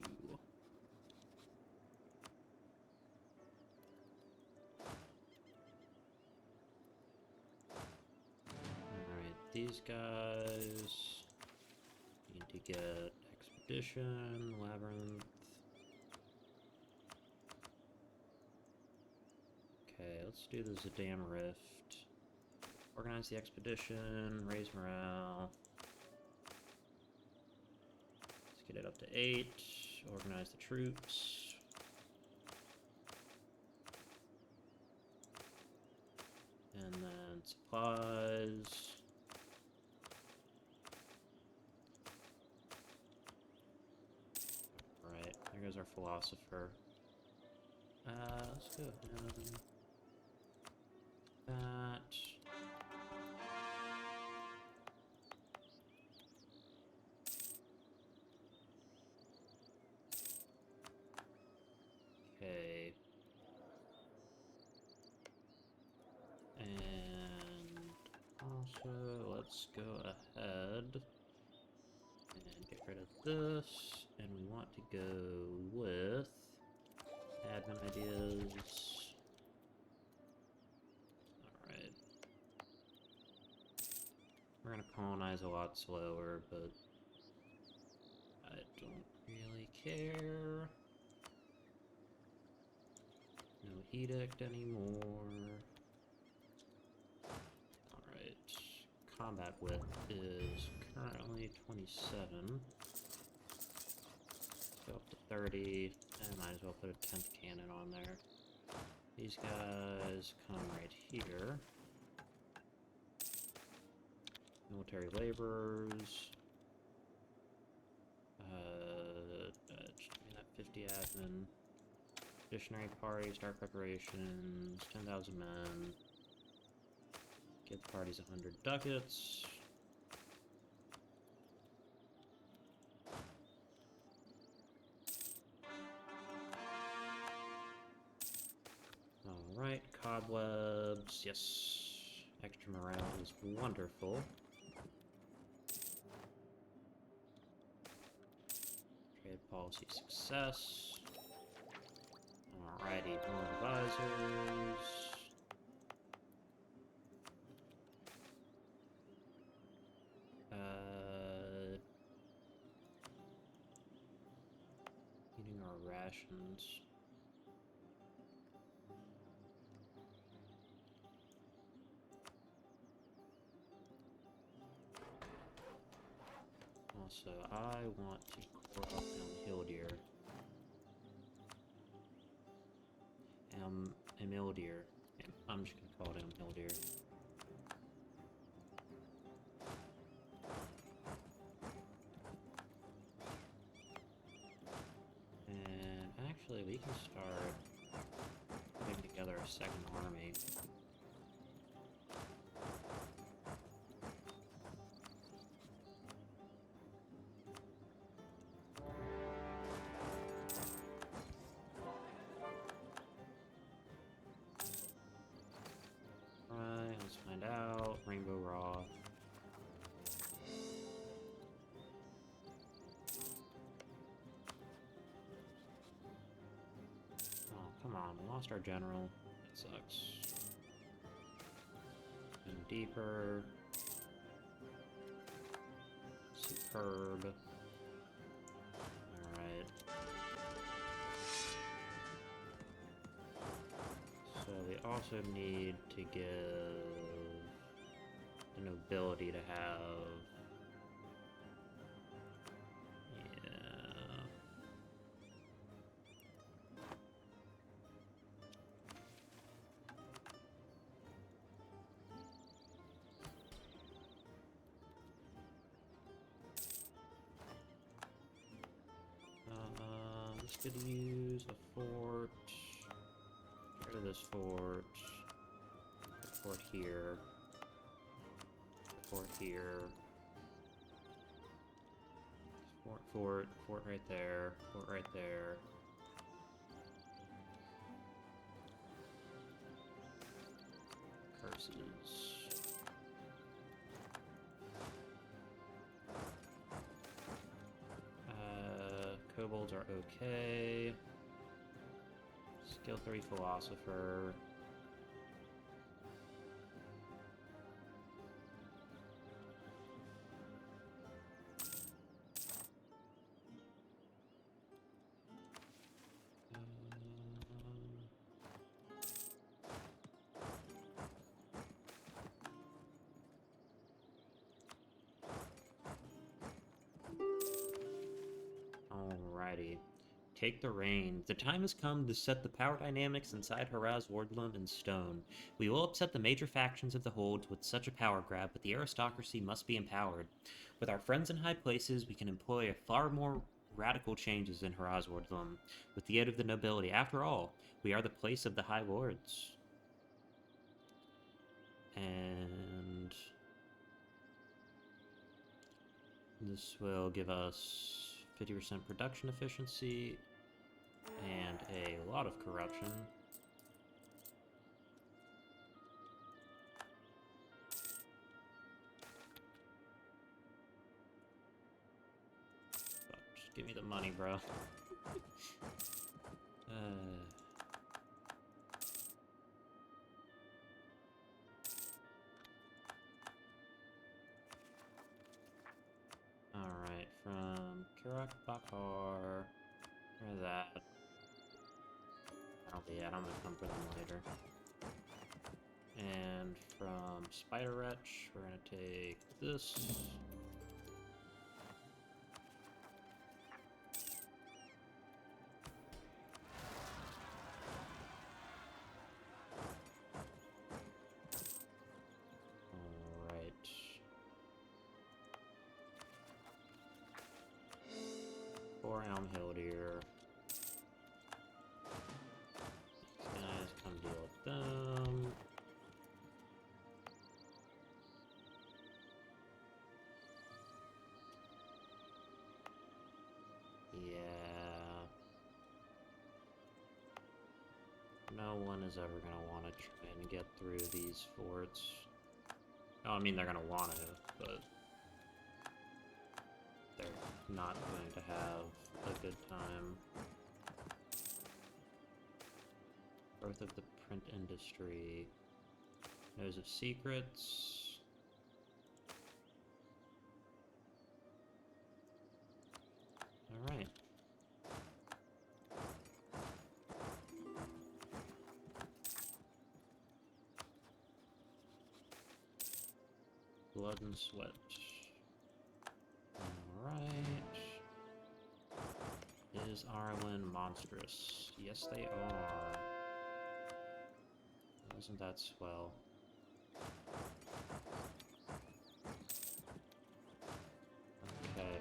These guys need to get Expedition, Labyrinth. Okay, let's do the Zadam Rift. Organize the expedition, raise morale. Let's get it up to 8. Organize the troops. And then supplies. Right, there goes our philosopher. Let's go ahead and that. Okay. And also, let's go ahead and get rid of this. And we want to go with admin ideas. Alright. We're gonna colonize a lot slower, but I don't really care. No edict anymore. Alright. Combat width is currently 27. Go up to 30. I might as well put a 10th cannon on there. These guys come right here. Military laborers. Just give me that 50 admin. Missionary party, start preparations, 10,000 men. Give the parties 100 ducats. Alright, cobwebs, yes. Extra morale is wonderful. Trade policy success. Alrighty, more advisors. Eating our rations. Also, I want to core up on Hildir. Emildir. I'm just gonna call it Emildir. And actually, we can start putting together a second army. Right, let's find out. Rainbow Raw. Oh, come on, we lost our general. That sucks. And deeper. Superb. Alright. So we also need to give the nobility to have... Yeah... This could use a fort. Get rid of this fort. Fort here. Fort here. Fort right there. Fort right there. Curses. Kobolds are okay. Skill 3 philosopher. Alrighty. take the reins. The time has come to set the power dynamics inside Haraz Ordlum in stone. We will upset the major factions of the Hold with such a power grab, but the aristocracy must be empowered. With our friends in high places, we can employ far more radical changes in Haraz Ordlum, with the aid of the nobility. After all, we are the place of the High Lords. And this will give us 50% production efficiency and a lot of corruption. But just give me the money, bro. Alright, from Kirak Bakar, or that. I'm gonna come for them later. And from Spider Wretch, we're gonna take this. Alright. For Helmhildir. These guys come deal with them. Yeah. No one is ever gonna want to try and get through these forts. Oh, I mean, they're gonna want to, but they're not going to have a good time. Growth of the print industry. Nose of secrets. Alright. Blood and sweat. Alright. Is Arwen monstrous? Yes, they are. Isn't that swell? Okay.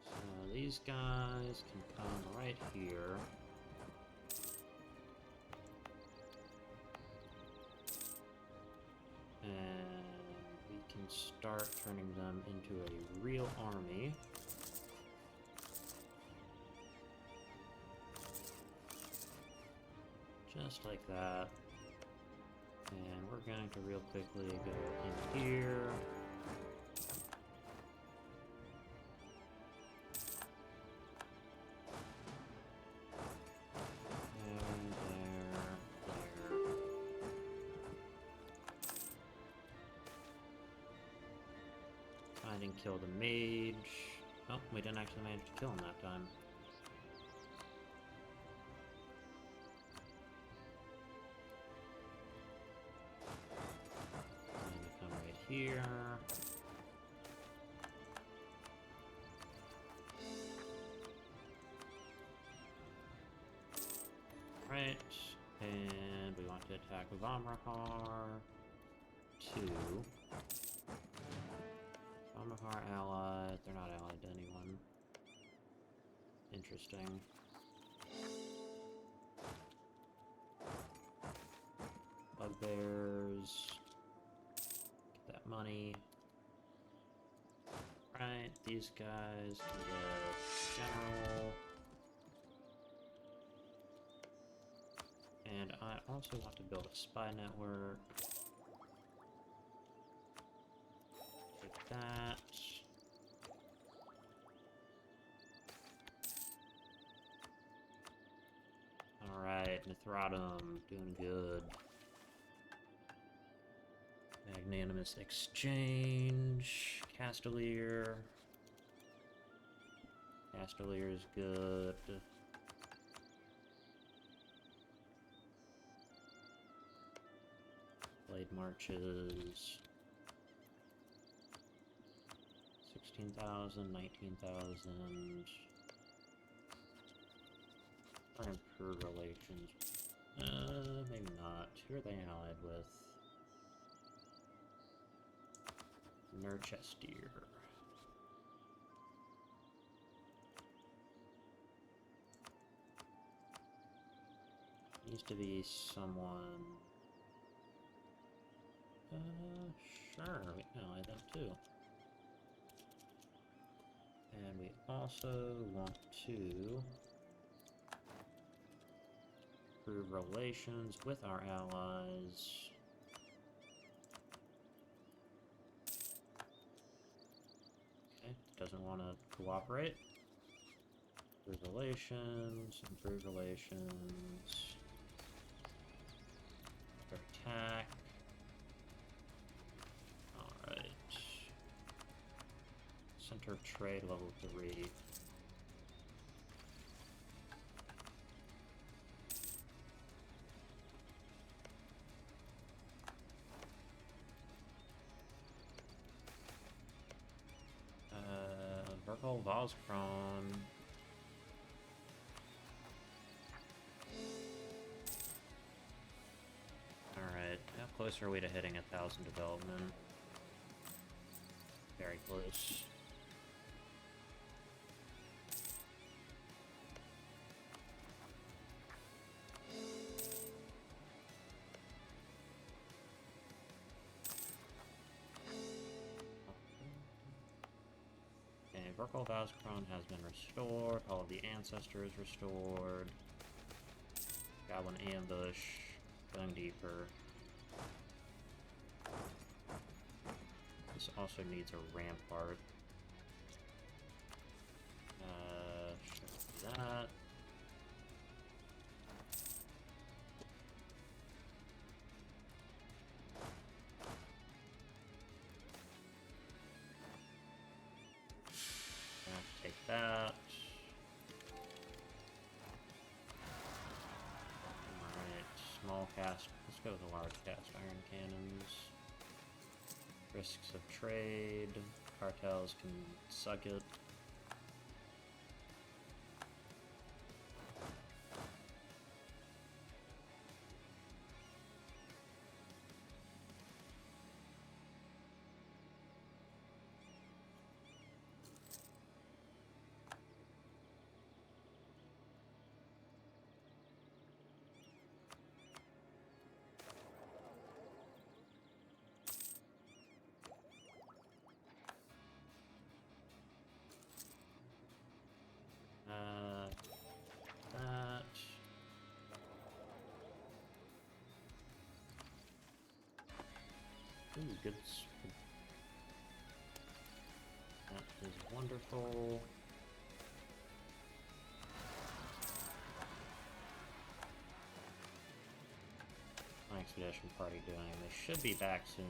So these guys can come right here. And we can start turning them into a real army. Just like that. And we're going to real quickly go in here. And there. Find and kill the mage. Oh, we didn't actually manage to kill him that time. Here. Right, and we want to attack Vamrahar. 2. Vamrahar allied. They're not allied to anyone. Interesting. Bugbears. Money. Right, these guys can get general. And I also want to build a spy network. Take that. Alright, Mithradum, doing good. Magnanimous exchange. Castellier. Castellier is good. Blade marches. 16,000, 19,000. Try and improve relations. Maybe not. Who are they allied with? Nurchester. Needs to be someone... sure, we can ally them too. And we also want to improve relations with our allies. Okay, doesn't want to cooperate. Improve relations, improve relations. Attack. Alright. Center of Trade level 3. Virgil Voskron. Alright, how close are we to hitting 1,000 development? Very close. Okay, Virgil Voskron has been restored. All of the Ancestors restored. Goblin Ambush. Going deeper. This also needs a rampart. Should do that. Take that. Small cast. Let's go with the large cast iron cannons. Risks of trade. Cartels can suck it. That. Ooh, good. That is wonderful. My expedition party doing? They should be back soon.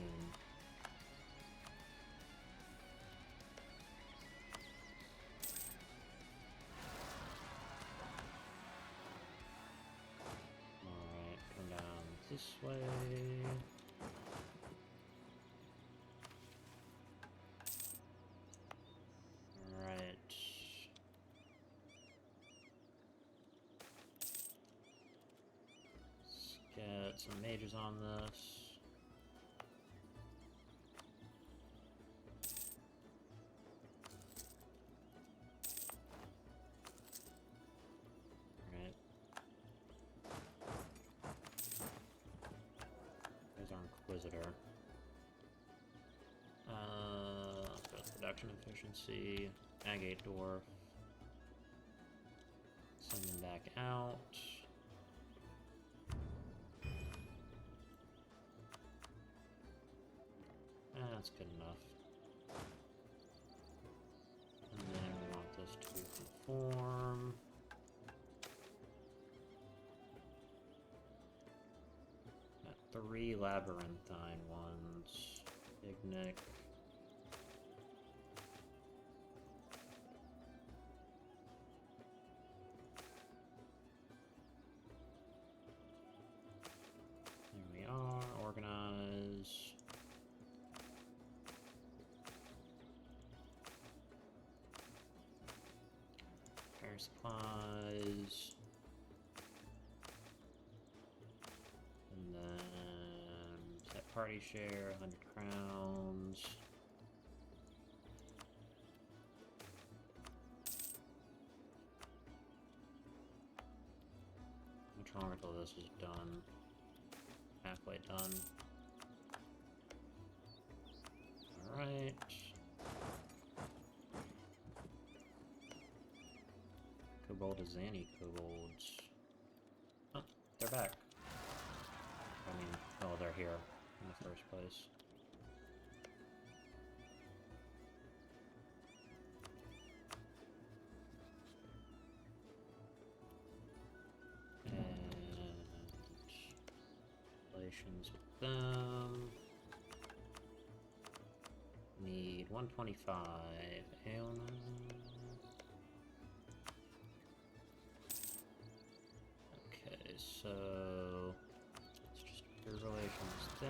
This way. Alright. Let's get some mages on this. Inquisitor. Production efficiency. Agate Dwarf. Send them back out. That's good enough. And then we want this to conform. Got 3 labyrinthine ones. Big Nick. There we are. Organize. Air supplies. party share, 100 crowns. How much longer till this is done? Halfway done. Alright. Kobold is kobolds. Oh, they're back. I mean, oh, they're here in the first place. And relations with them. Need 125 Aeon. Okay, so it's just pure relations there.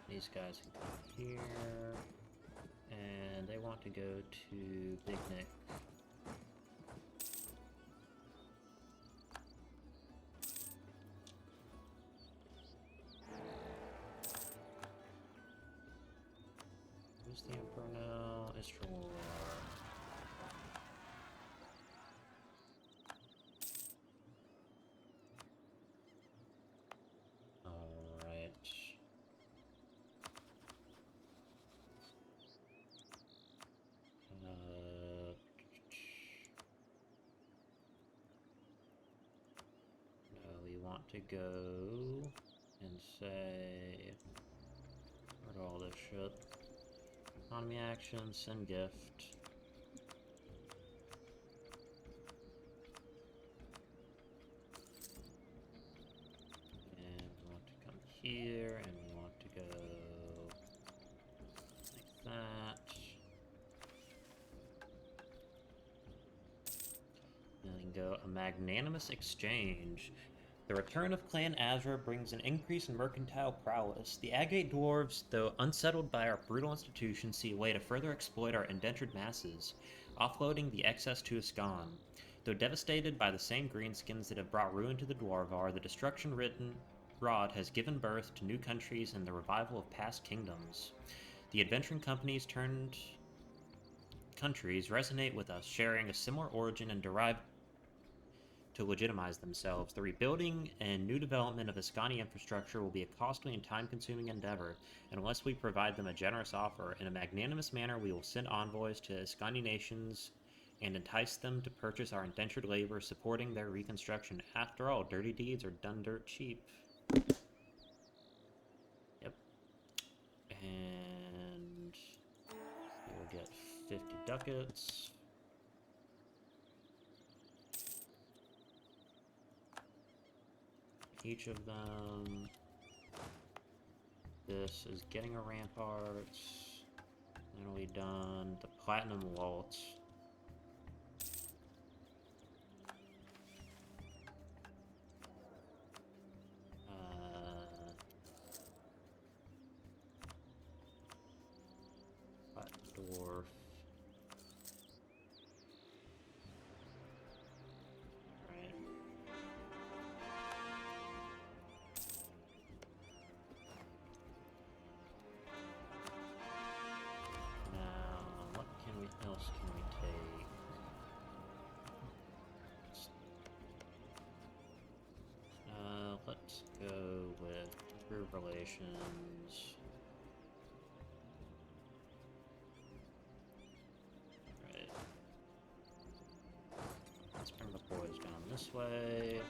These guys can come here. And they want to go to Big Nick. Who's the Emperor now? Istror. Alright. No, we want to go and say, where'd all this shit? Economy action, send gift. And we want to come here, and we want to go like that. And we can go a magnanimous exchange. The return of Clan Azra brings an increase in mercantile prowess. The Agate Dwarves, though unsettled by our brutal institutions, see a way to further exploit our indentured masses, offloading the excess to Ascan. Though devastated by the same greenskins that have brought ruin to the Dwarvar, the destruction-ridden rod has given birth to new countries and the revival of past kingdoms. The adventuring companies turned countries resonate with us, sharing a similar origin and derived to legitimize themselves. The rebuilding and new development of Ascani infrastructure will be a costly and time-consuming endeavor, and unless we provide them a generous offer, in a magnanimous manner we will send envoys to Ascani nations and entice them to purchase our indentured labor, supporting their reconstruction. After all, dirty deeds are done dirt cheap. Yep. And we'll get 50 ducats. Each of them. This is getting a ramparts. Then we'll be done. The platinum waltz. Dwarf. Right. Now, what else can we take? Let's go with group relations. Right. Let's bring the boys down this way.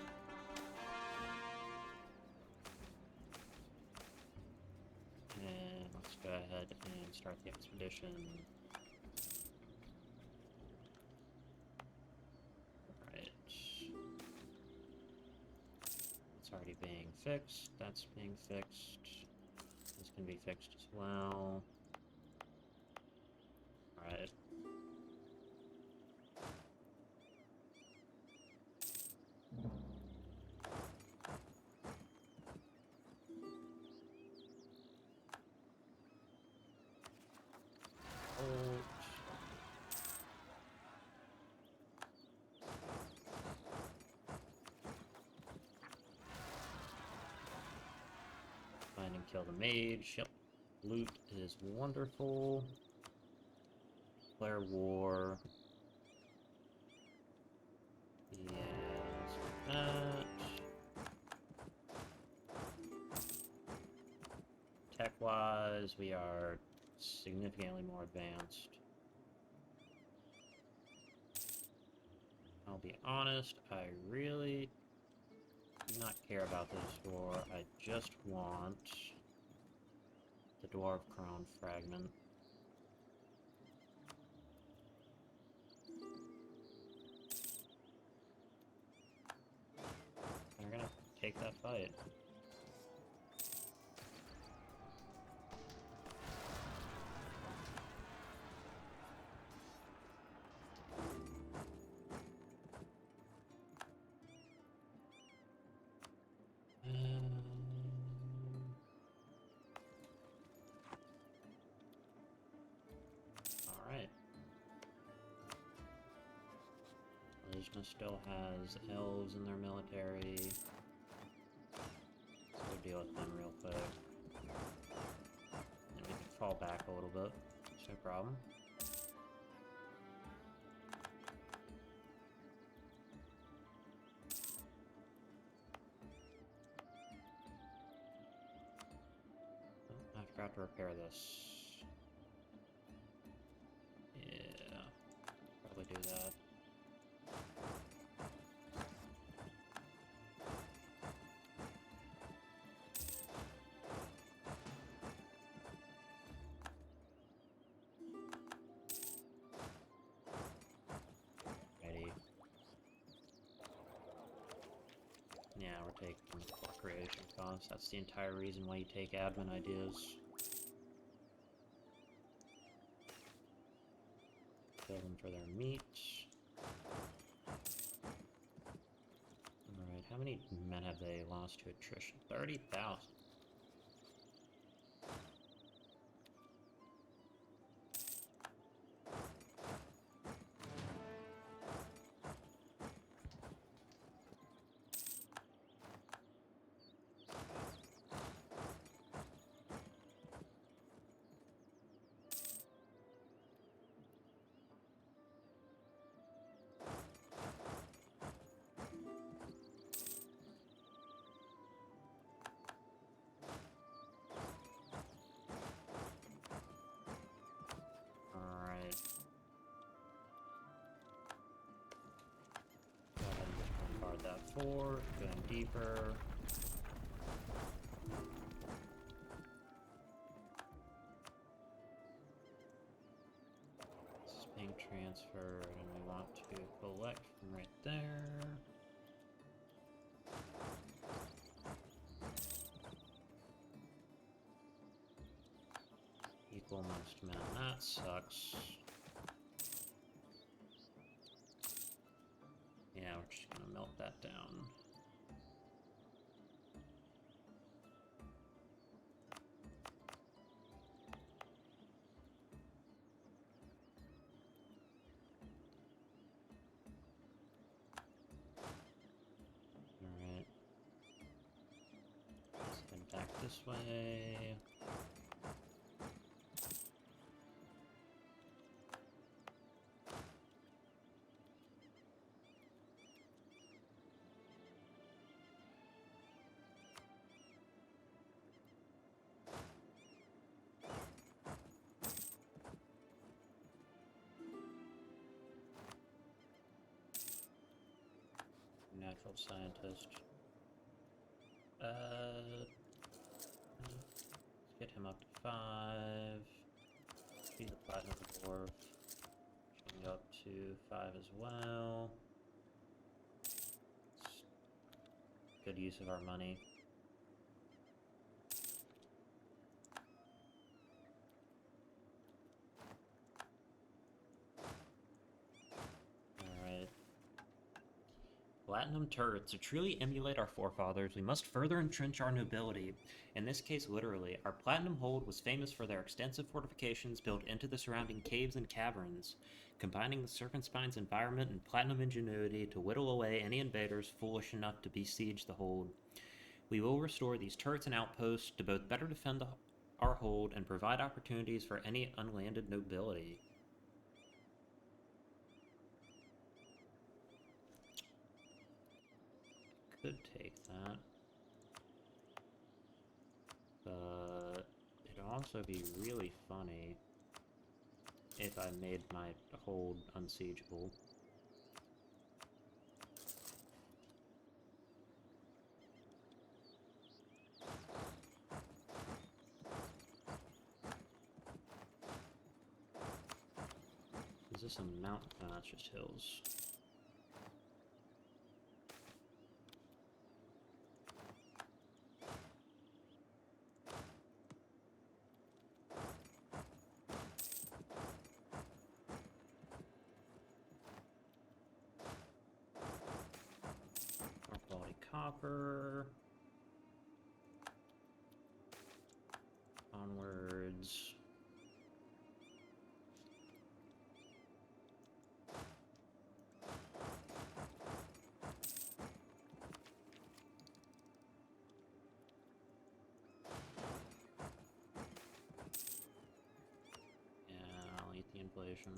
And let's go ahead and start the expedition. Right. It's already being fixed. That's being fixed. This can be fixed as well. Alright. kill the mage. Yep. Loot is wonderful. Declare war. Yes, that. Tech-wise, we are significantly more advanced. I'll be honest, I really do not care about this war. I just want the Dwarf Crown fragment. They're gonna take that fight. Alright. Malaysia still has elves in their military. So we'll deal with them real quick. And we can fall back a little bit. It's no problem. Oh, I forgot to repair this. Yeah, probably do that. Ready. Yeah, we're taking core creation costs. That's the entire reason why you take admin ideas. Kill them for their meat. Alright, how many men have they lost to attrition? 30,000. Alright. Go ahead and just bombard that fort, going deeper. This is being transferred, and we want to collect from right there. Equal most men. That sucks. Yeah, we're just gonna melt that down. Alright. Let's head back this way. Natural scientist. Let's get him up to 5. Be the platinum dwarf. Can go up to 5 as well. It's good use of our money. Platinum turrets. To truly emulate our forefathers, we must further entrench our nobility. In this case, literally. Our platinum hold was famous for their extensive fortifications built into the surrounding caves and caverns, combining the serpent spine's environment and platinum ingenuity to whittle away any invaders foolish enough to besiege the hold. We will restore these turrets and outposts to both better defend our hold and provide opportunities for any unlanded nobility. Could take that. But it'd also be really funny if I made my hold unsiegeable. Is this a mountain? No, that's just hills. More quality copper. Onwards. I'll eat the inflation.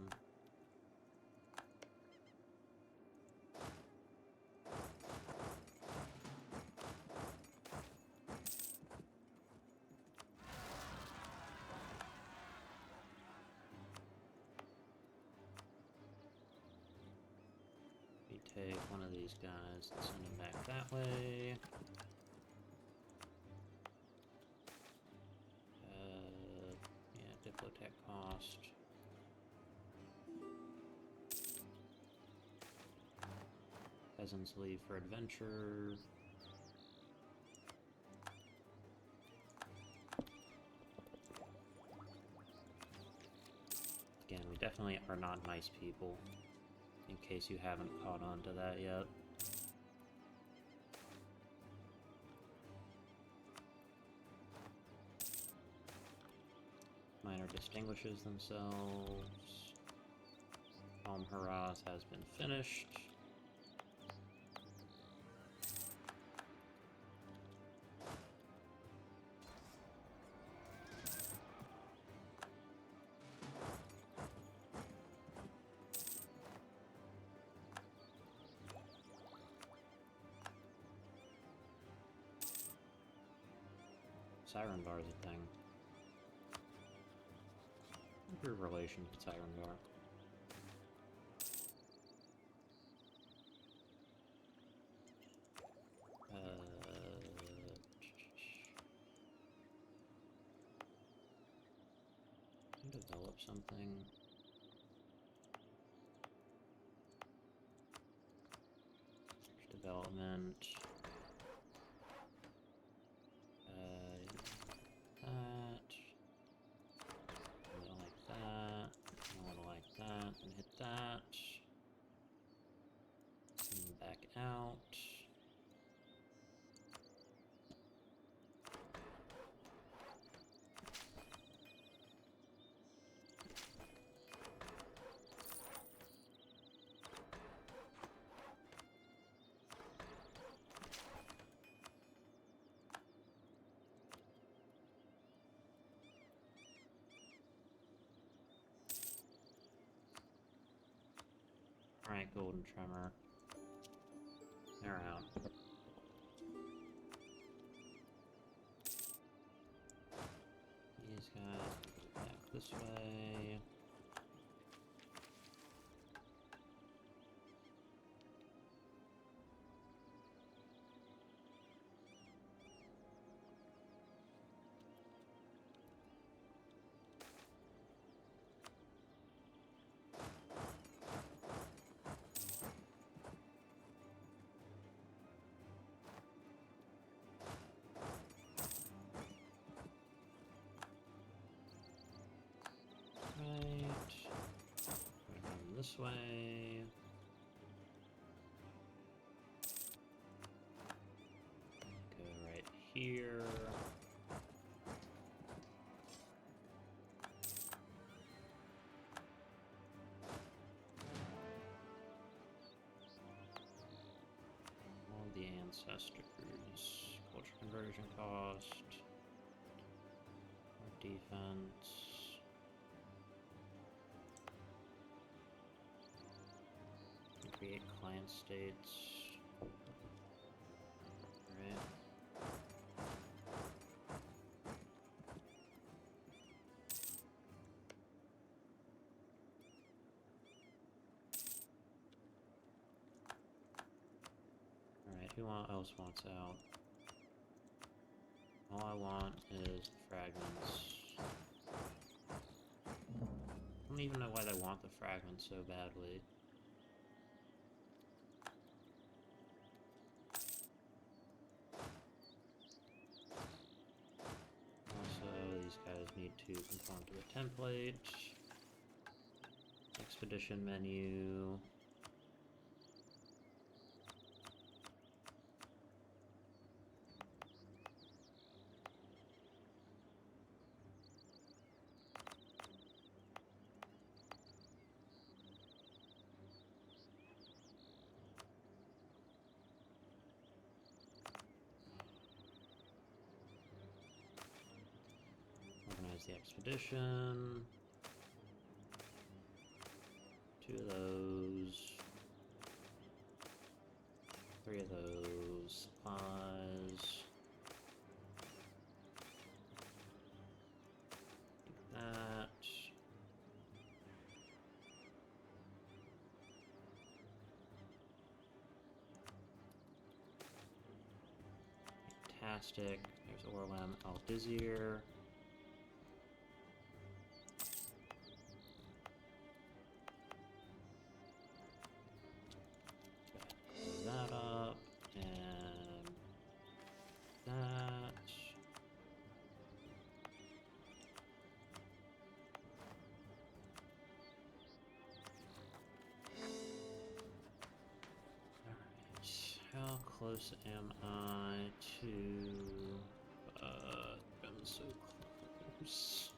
We take one of these guys and send him back that way. Yeah, Diplotech cost. Peasants leave for adventure. Again, we definitely are not nice people, in case you haven't caught on to that yet. Minor distinguishes themselves. Haraz has been finished. Siren Bar is a thing. Your relation to Siren Bar. Develop something. Development. And hit that. And back out. Alright, Golden Tremor. They're out. These guys go back this way. This way. Go right here. All the ancestors. agriculture conversion cost. More defense. Create client states. Alright. Alright, who else wants out? All I want is fragments. I don't even know why they want the fragments so badly. These guys need to conform to the template. Expedition menu. Organize the expedition. 2 of those. 3 of those. Supplies. Like that. Fantastic. There's Ordlum, Aldizir. That up, and that. Alright, how close am I to, I'm so close.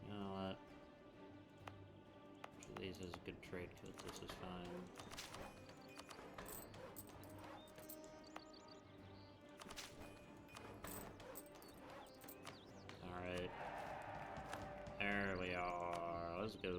You know what? These is a good trade because this is fine. Alright. There we are. Let's go.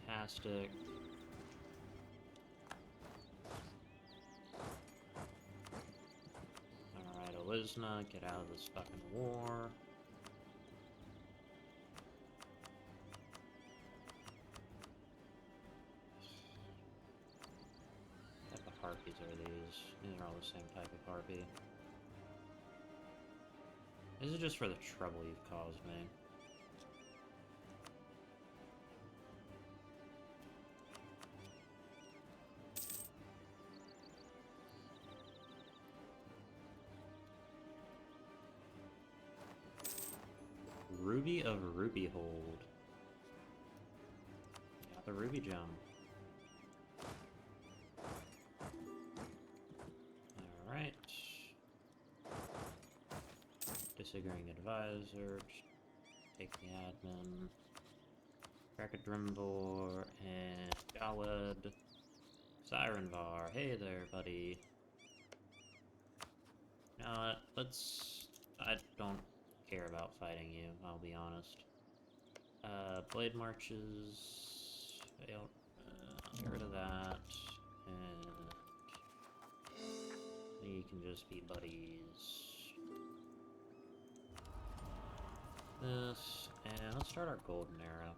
Fantastic. Alright, Elisna, get out of this fucking war. What type of harpies are these? These are all the same type of harpy. This is just for the trouble you've caused me. Ruby of Rubyhold. Got the Ruby Gem. Alright. Disagreeing advisor. Take the admin. Krakadrimbor and Galed. Sirenvar. Hey there, buddy. You know what? Let's... I don't care about fighting you, I'll be honest. Blade marches, failed, get rid of that, and we can just be buddies. This, and let's start our golden era.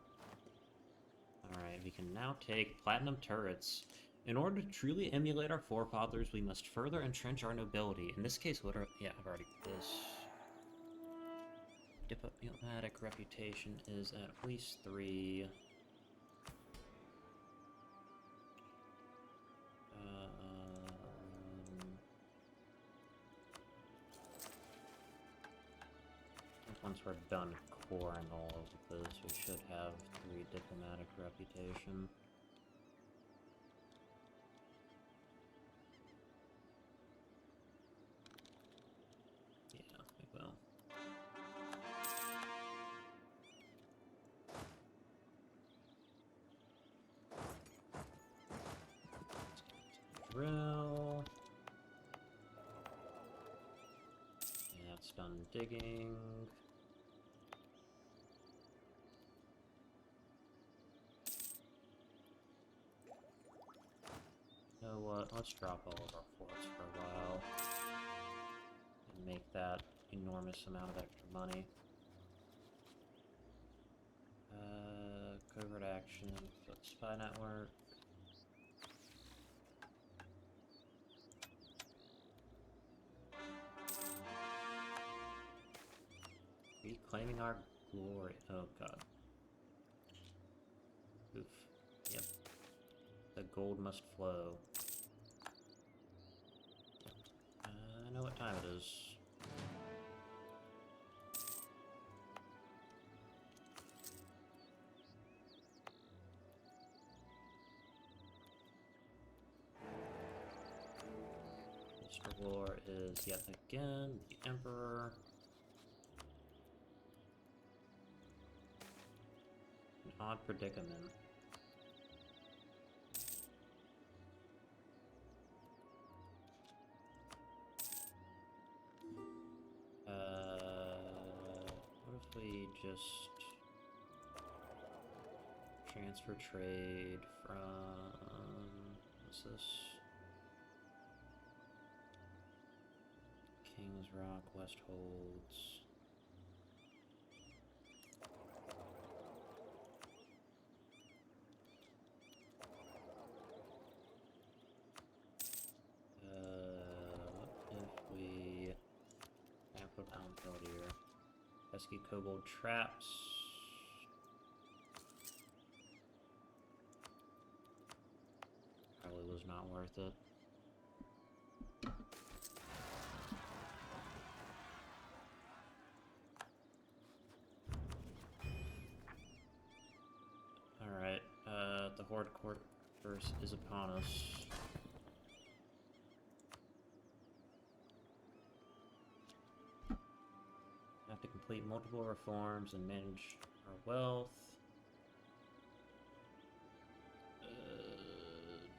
Alright, we can now take platinum turrets. In order to truly emulate our forefathers, we must further entrench our nobility. In this case, what are... yeah, I've already did this. Diplomatic reputation is at least 3. once we're done coring all of this, we should have 3 diplomatic reputation. Yeah, we will. Drill. Yeah, it's done digging. You know what? Let's drop all of our forts for a while and make that enormous amount of extra money. Covert action, spy network. Reclaiming our glory. Oh god. Oof. Yep. The gold must flow. Yep. I know what time it is. Mr. War is yet again the Emperor. An odd predicament. What if we just transfer trade from, what's this? Kings Rock, West Holds. What if we put down field here? Pesky kobold traps. Probably was not worth it. Alright, the Horde Court first is upon us. Have to complete multiple reforms and manage our wealth.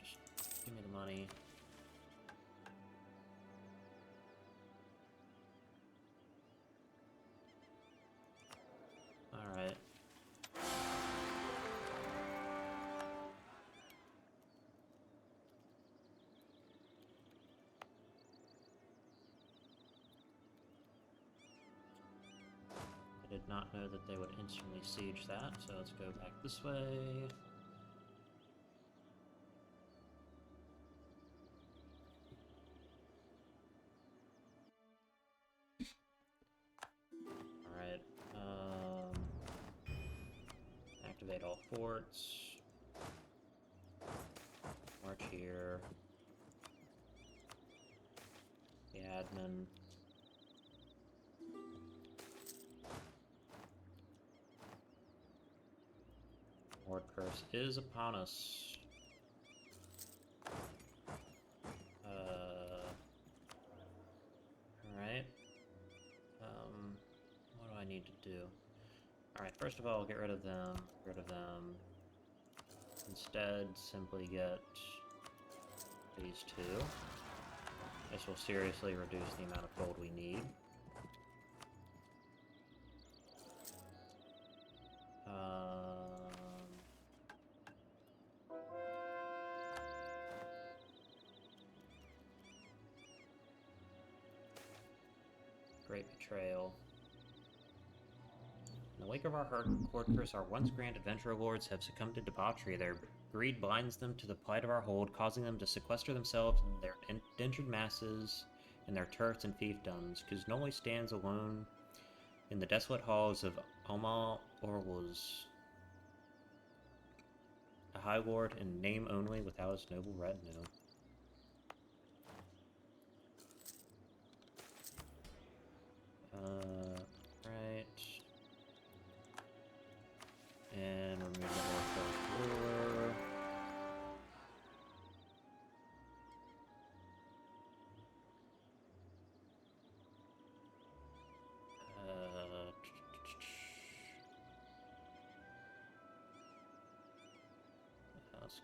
Just give me the money. Alright. I did not know that they would instantly siege that, so let's go back this way. Alright, activate all forts. March here. The admin. Horde curse is upon us. Alright. What do I need to do? Alright, first of all, get rid of them. Get rid of them. Instead, simply get these two. This will seriously reduce the amount of gold we need. Great betrayal. In the wake of our Horde curse, our once grand adventurer lords have succumbed to debauchery. Their greed blinds them to the plight of our hold, causing them to sequester themselves and their indentured masses in their turrets and fiefdoms. Kuznoli stands alone in the desolate halls of Alma Orluz, a high lord in name only, without his noble retinue. Right.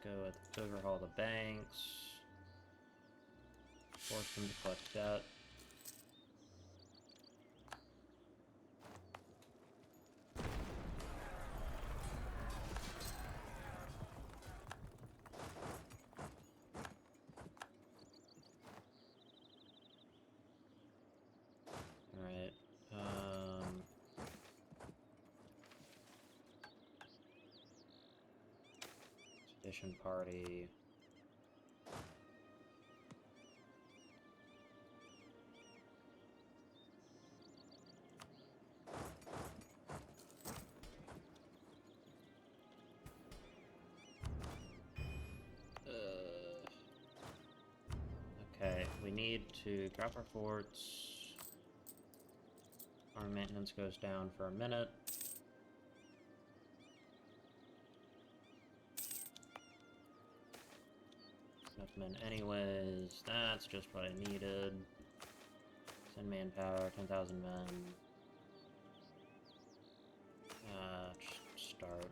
go with overhaul the banks. Force them to collect debt. Alright, Sedition party. Okay, we need to drop our forts. Our maintenance goes down for a minute. Enough men anyways. That's just what I needed. Send manpower, 10,000 men. Just start.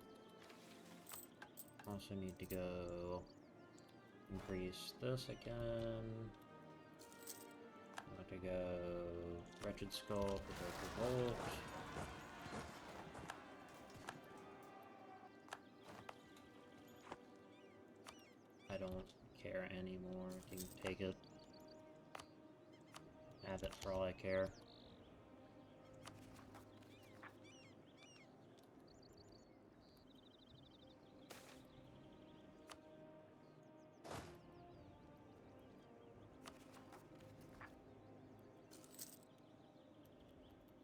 Also need to go increase this again. I'm going to go Wretched Skull, Provoke Revolt. I don't care anymore. You can take it. Have it for all I care.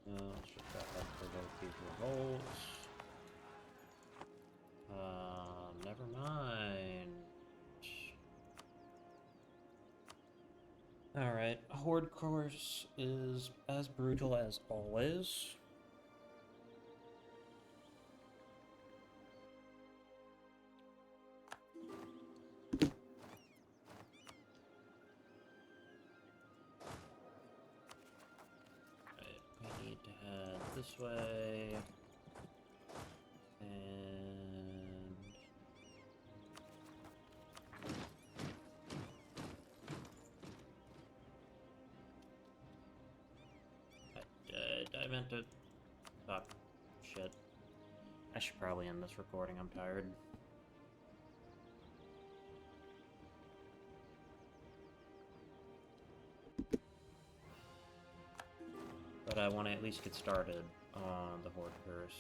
Let's just go ahead and provoke these revolts. Never mind. Alright, Horde course is as brutal as always. We need to head this way, and I meant to. Oh, shit. I should probably end this recording. I'm tired. But I want to at least get started on the Horde curse.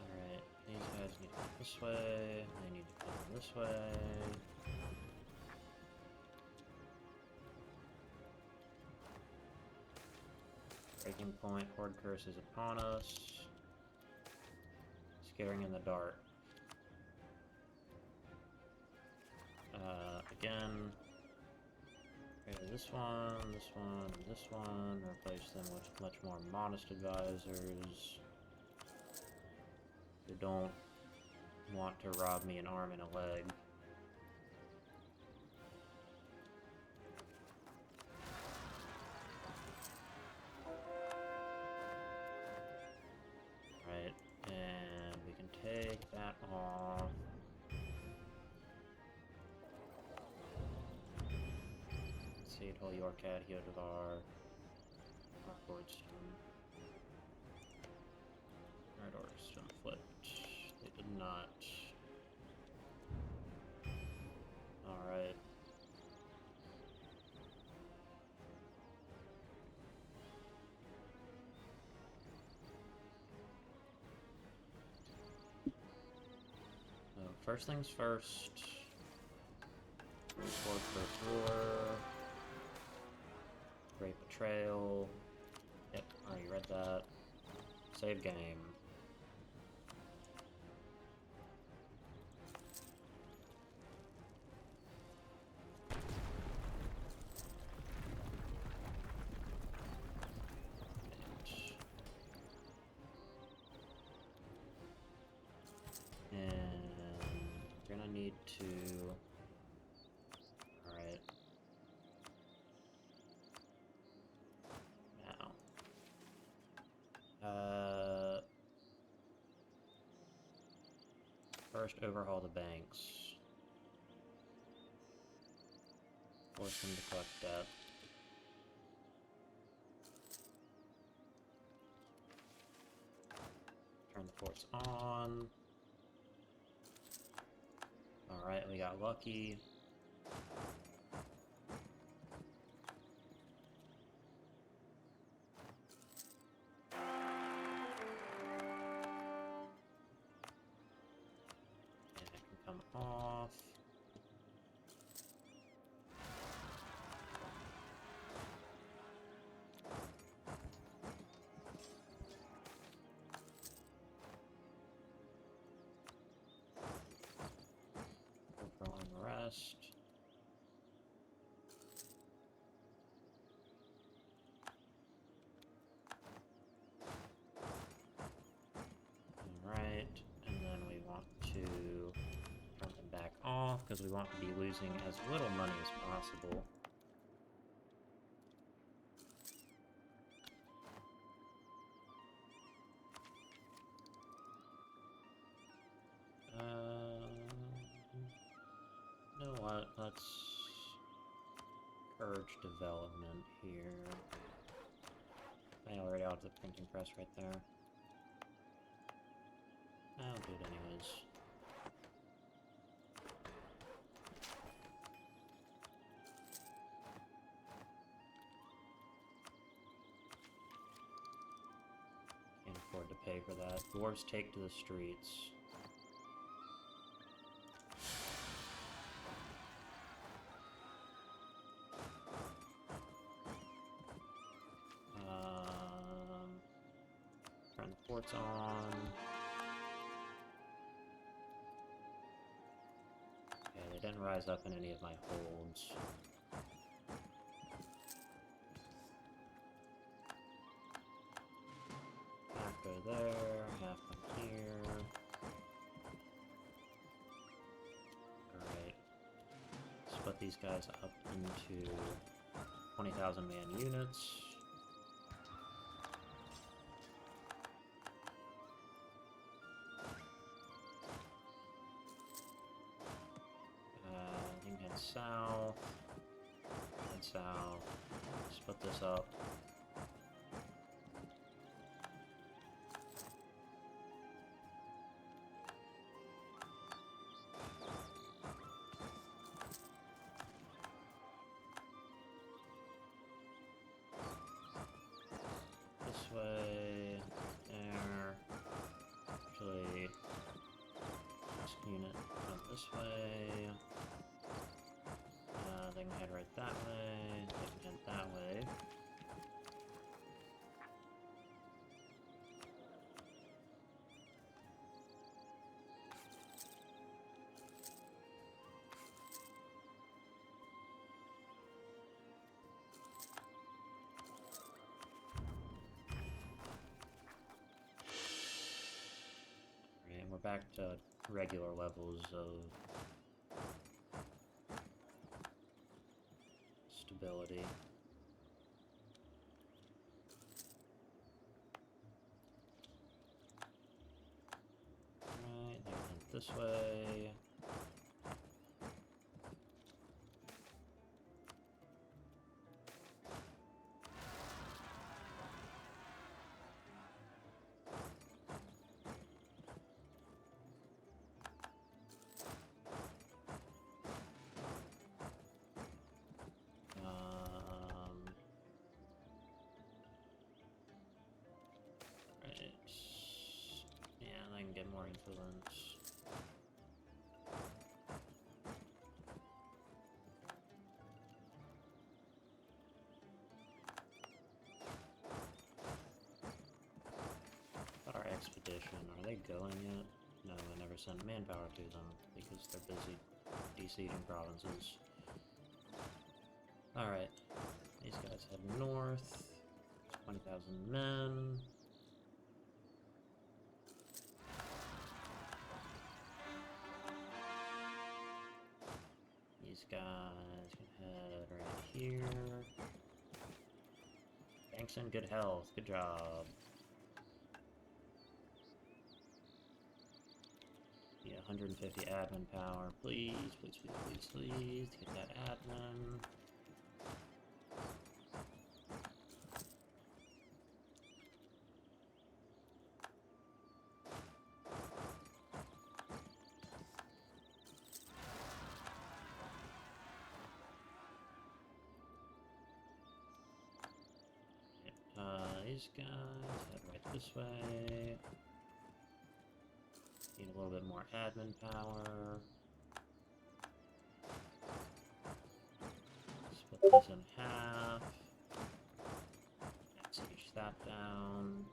Alright, these guys need to go this way, they need to come this way. Breaking point, Horde curse is upon us. Scaring in the dark. Again, this one, and this one. Replace them with much more modest advisors who don't want to rob me an arm and a leg. Right, and we can take that off. Holy Orcat, Hiodavar, Lordstone. Red Orstone flipped. They did not. Alright. So, first things first. Sword First Ruler. Great Betrayal. Yep, already read that. Save game. And we're gonna need to. Alright. Now. First, overhaul the banks. Force them to collect debt. Turn the forts on. Alright, we got lucky. And it can come off. We'll throw on the rest. Alright, and then we want to turn them back off because we want to be losing as little money as possible. You know what? Let's urge development here. I already have the printing press right there. I'll do it anyways. Can't afford to pay for that. Dwarves take to the streets. Turn the forts on. Okay, they didn't rise up in any of my holds. Half go there, half come here. Alright. Split these guys up into 20,000 man units. You can head south. Head south. Split this up. This way, there. Actually, this unit come this way. They can head right that way. They can head that way. And we're back to regular levels of stability. Right, they went this way. Right. Yeah, I can get more influence. But our expedition, are they going yet? No, I never sent manpower to them because they're busy besieging provinces. Alright, these guys head north. 20,000 men. These guys can head right here. Thanks and good health. Good job. Yeah, 150 admin power. Please, please, please, please, please. Get that admin. These guys head right this way. Need a little bit more admin power. Split this in half. And siege that down.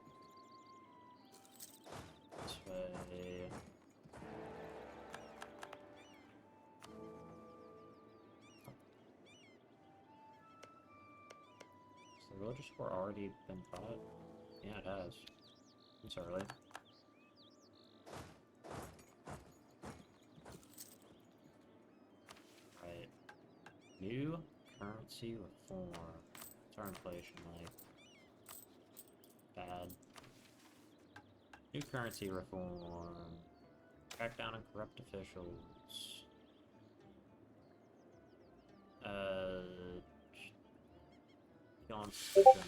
This way. Has the religious war already been fought? Yeah, it has. It's early. Right. New currency reform. What's our inflation like? Bad. New currency reform. Crack down on corrupt officials. On suspicion.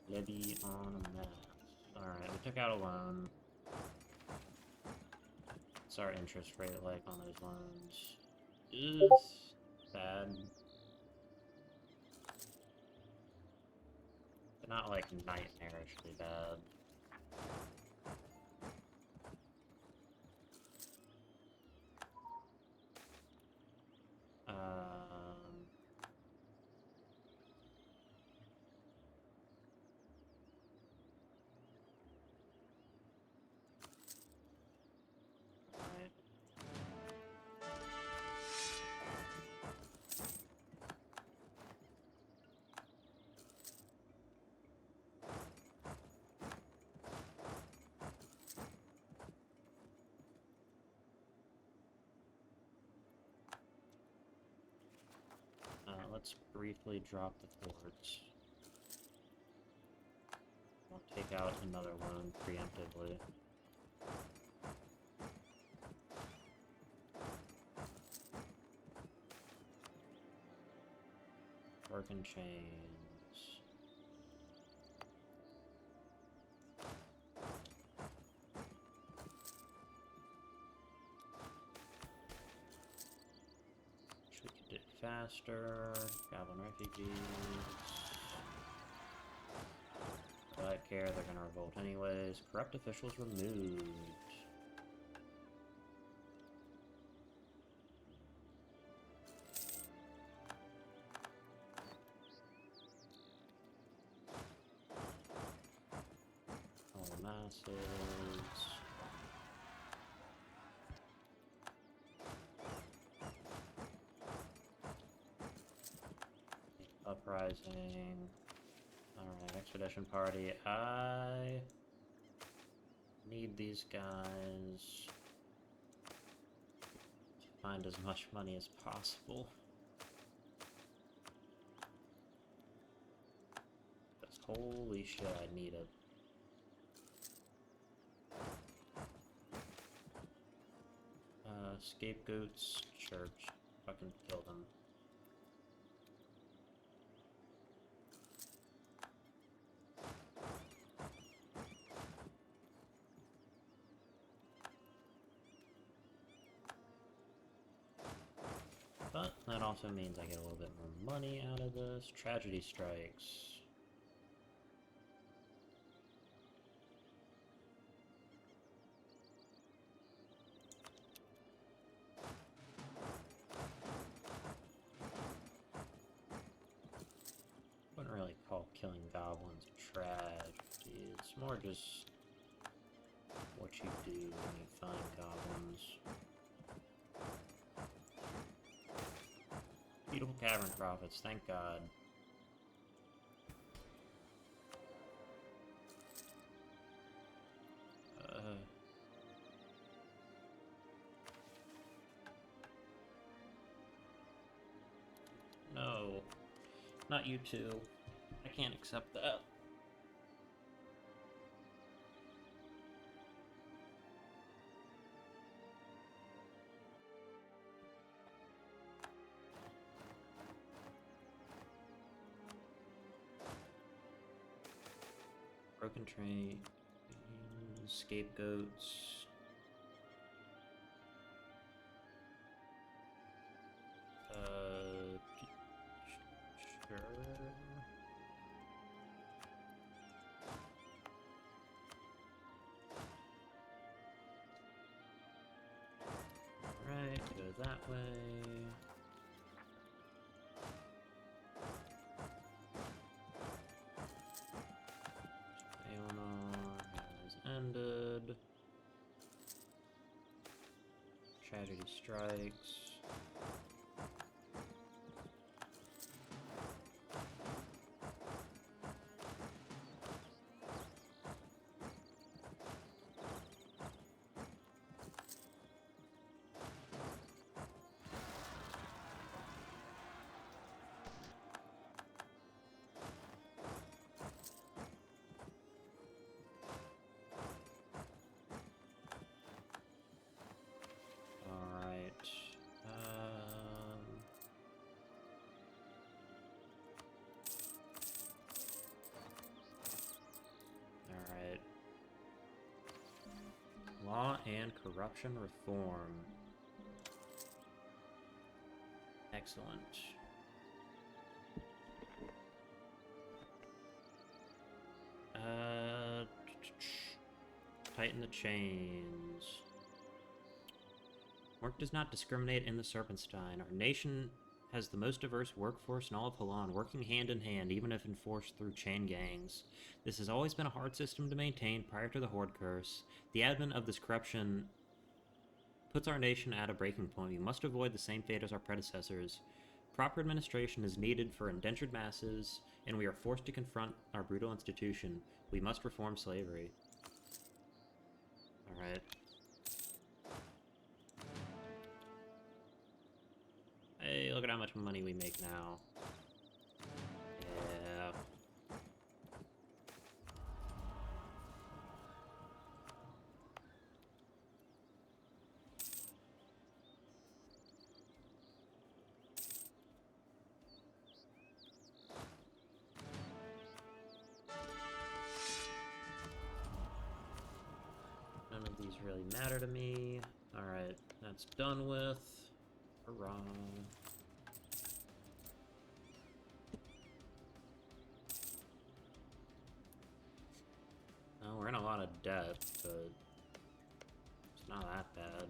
Levy on a mass. Alright, we took out a loan. What's our interest rate like on those loans? Ugh, bad. But not like nightmarishly bad. Let's briefly drop the forts. I'll take out another loan preemptively. Broken chains. We could do it faster. Goblin refugees. I don't care, they're gonna revolt anyways. Corrupt officials removed. All the masses. Uprising. Alright, expedition party. I need these guys to find as much money as possible. Because holy shit, I need it. Scapegoats, church. Fucking kill them. But that also means I get a little bit more money out of this. Tragedy strikes. Wouldn't really call killing goblins a tragedy. It's more just what you do when you find goblins. Beautiful cavern prophets, thank God. Not you two. I can't accept that. Broken train, scapegoats. Sure. Right, go that way. Anbennar has ended. Tragedy strikes. Alright. Law and corruption reform. Excellent. Tighten the chains. Work does not discriminate in the Serpenstein. Our nation has the most diverse workforce in all of Halan, working hand in hand, even if enforced through chain gangs. This has always been a hard system to maintain prior to the Horde Curse. The advent of this corruption puts our nation at a breaking point. We must avoid the same fate as our predecessors. Proper administration is needed for indentured masses, and we are forced to confront our brutal institution. We must reform slavery. Alright. Hey, look at how much money we make now. Yeah. None of these really matter to me. Alright, that's done with. Hurrah. Oh, we're in a lot of debt, but it's not that bad.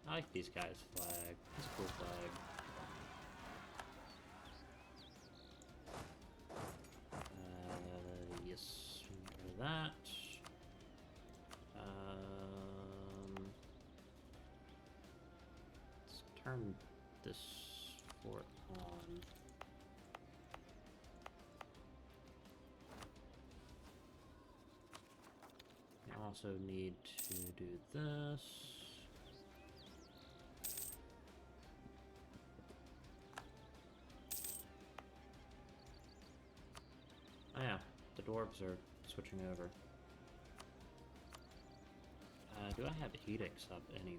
I like these guys' flag. It's a cool flag. Yes, remember that. Let's turn this fort on. I also need to do this. Oh yeah, the dwarves are switching over. Do I have edicts up anywhere?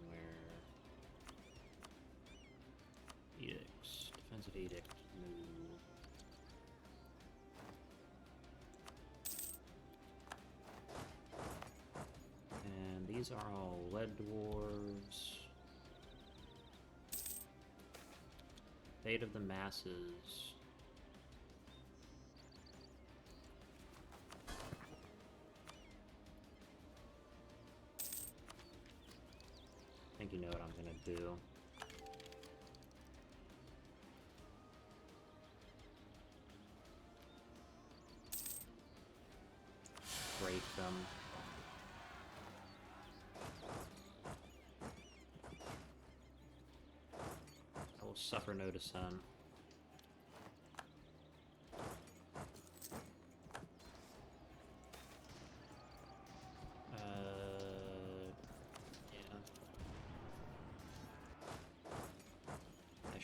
Edicts. Defensive edict. Move. And these are all lead dwarves. Fate of the masses. I think you know what I'm gonna do. Break them. I will suffer no dissent.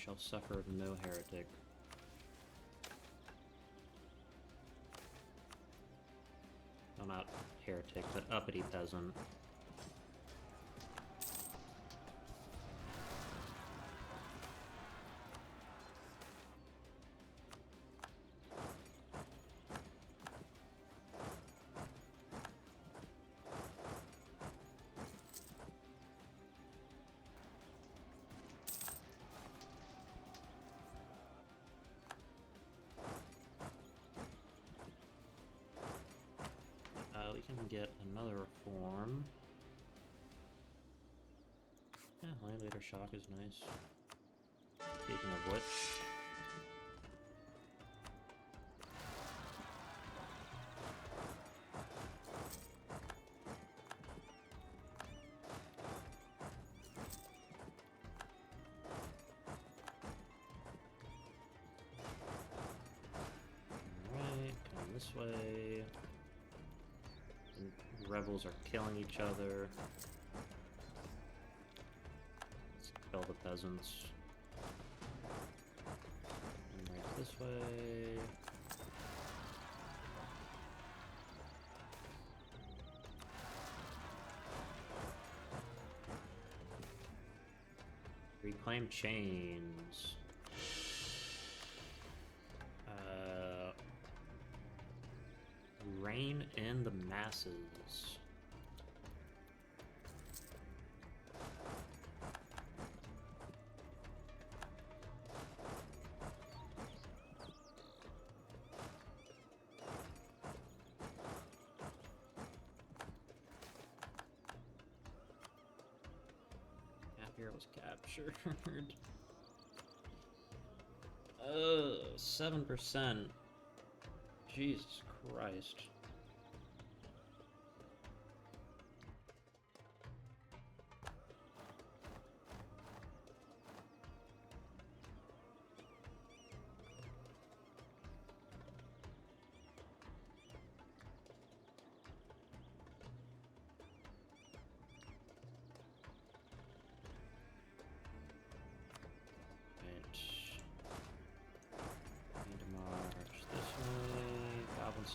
shall suffer no heretic. No, not heretic, but uppity peasant. We can get another reform. Yeah, Land Leader Shock is nice. Speaking of which... Alright, come this way. Rebels are killing each other. Let's kill the peasants. And right this way. Reclaim chains. Reign in the masses. Here was captured. 7%. Jesus Christ.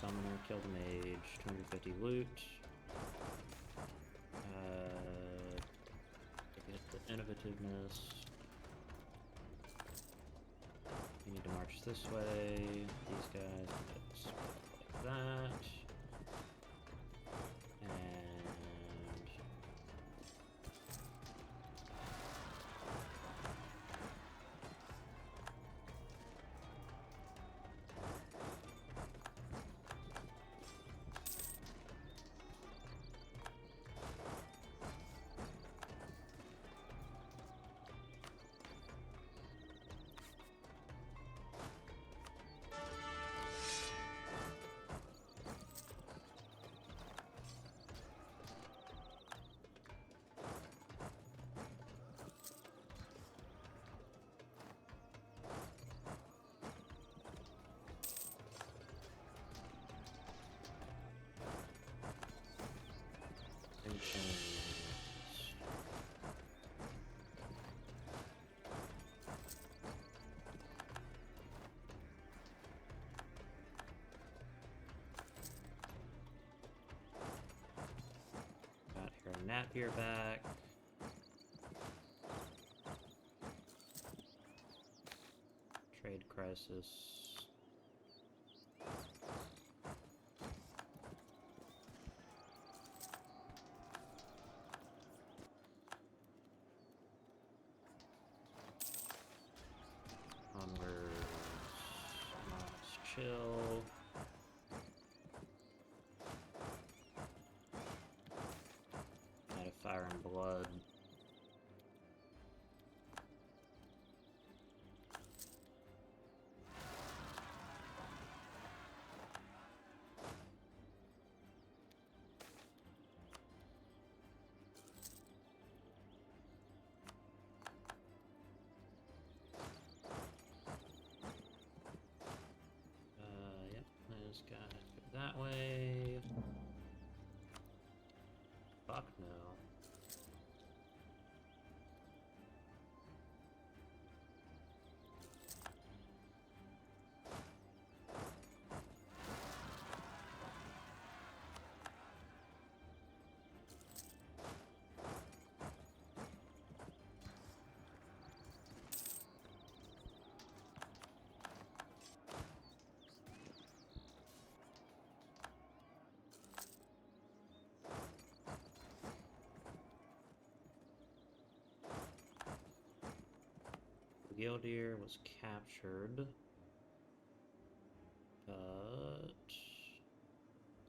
Summoner, kill the mage, 250 loot. To get the innovativeness. You need to march this way. These guys, let's like that. Got her Napier back. Trade crisis. Chill. Out of Fire and Blood. Just gotta go that way. Fuck no. Gildir was captured, but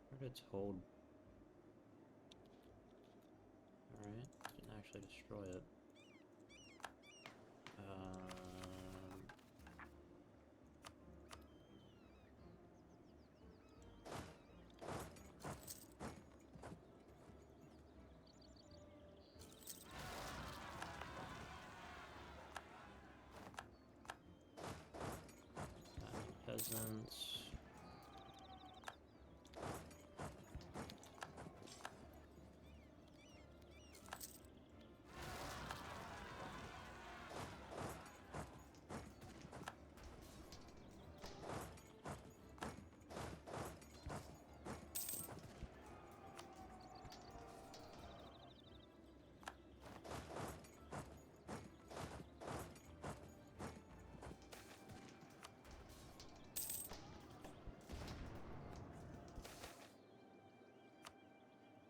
where did its hold? Alright, didn't actually destroy it. Peasants.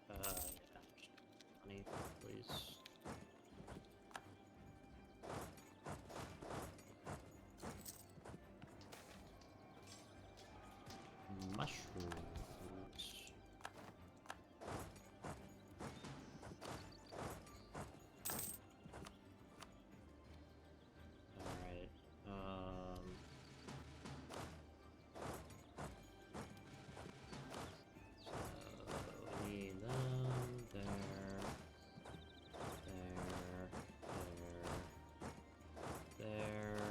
Yeah, just money, please. Mushrooms. Alright, so we need them there, there.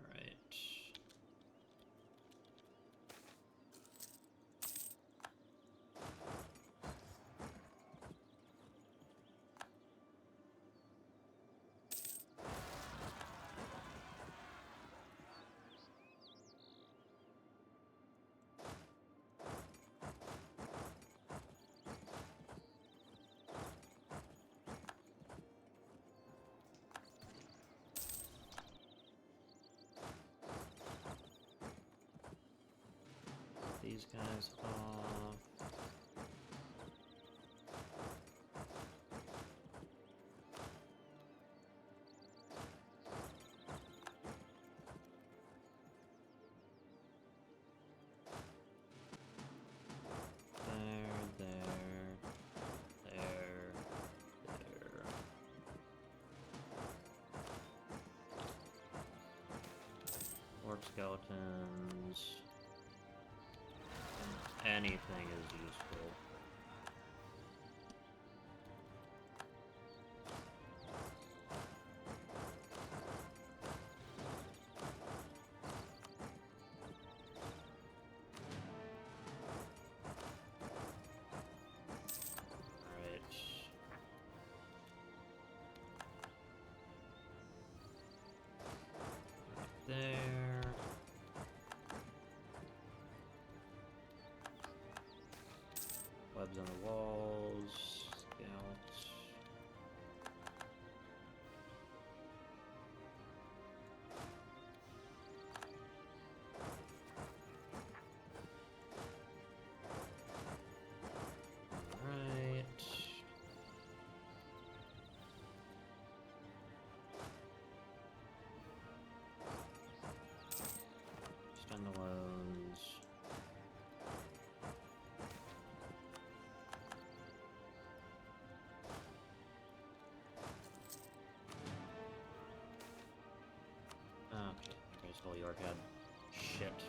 Alright. These guys off. There. Orc skeletons. Anything is useful. Alright. There. Webs on the walls, scouts. Alright. Standalones. Okay, there's whole York head. Shit.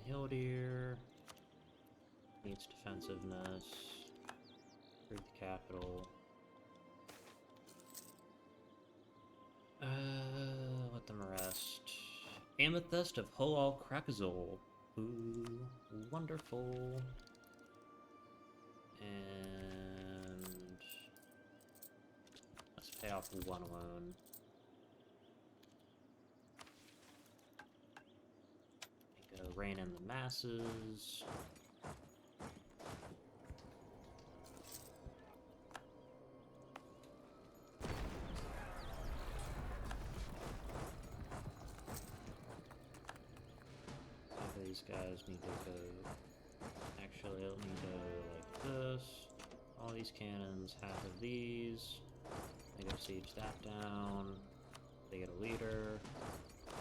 Hildir needs defensiveness. Through the capital. Let them rest. Amethyst of Holal Krakazol. Ooh, wonderful. And pay off one loan. Go rein in the masses. These guys need to go. Actually, it'll need to go like this. All these cannons, half of these. They go siege that down. They get a leader.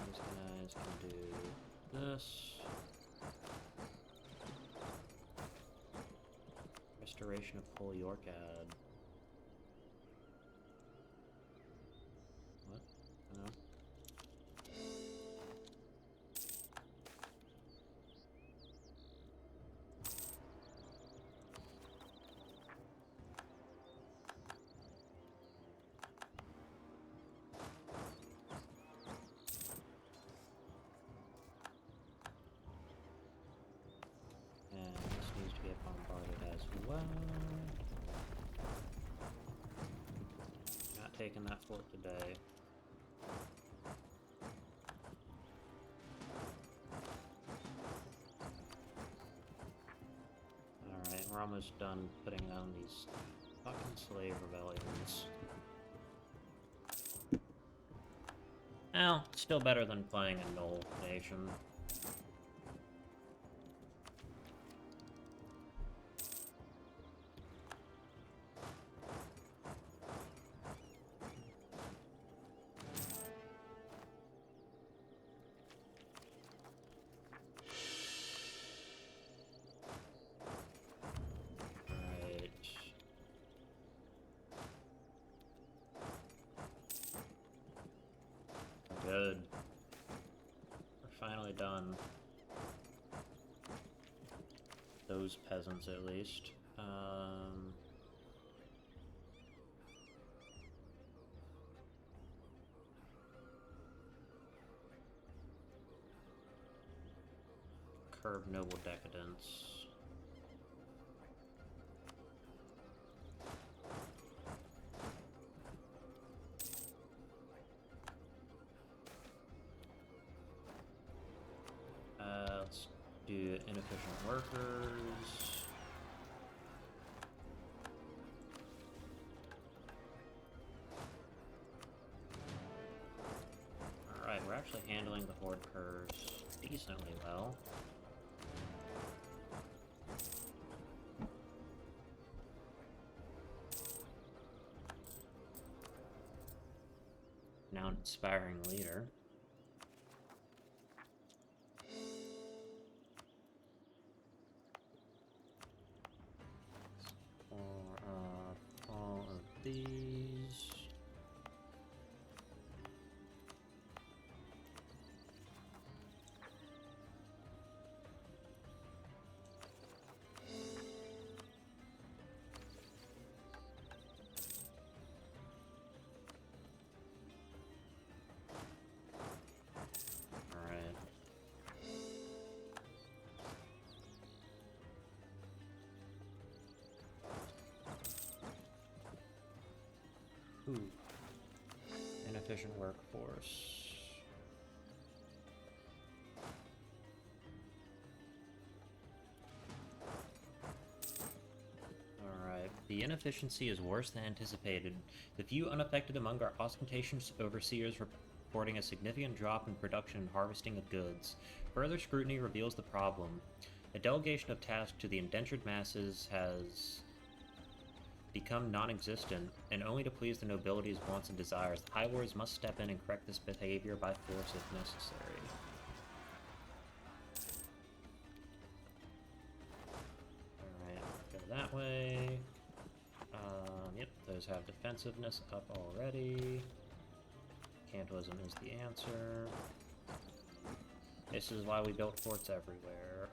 These guys can do this. Restoration of full Yorkad. What? No. Not taking that fort today. Alright, we're almost done putting down these fucking slave rebellions. Well, still better than playing a null nation. Good. We're finally done. Those peasants, at least. Curb noble decadence. Let's do inefficient workers. Alright, we're actually handling the horde curves decently well. Now an inspiring leader. All of these. Ooh. Inefficient workforce. Alright, the inefficiency is worse than anticipated. The few unaffected among our ostentatious overseers reporting a significant drop in production and harvesting of goods. Further scrutiny reveals the problem. A delegation of tasks to the indentured masses has become non-existent, and only to please the nobility's wants and desires. The High Lords must step in and correct this behavior by force if necessary. Alright, go that way. Yep, those have defensiveness up already. Cantalism is the answer. This is why we built forts everywhere.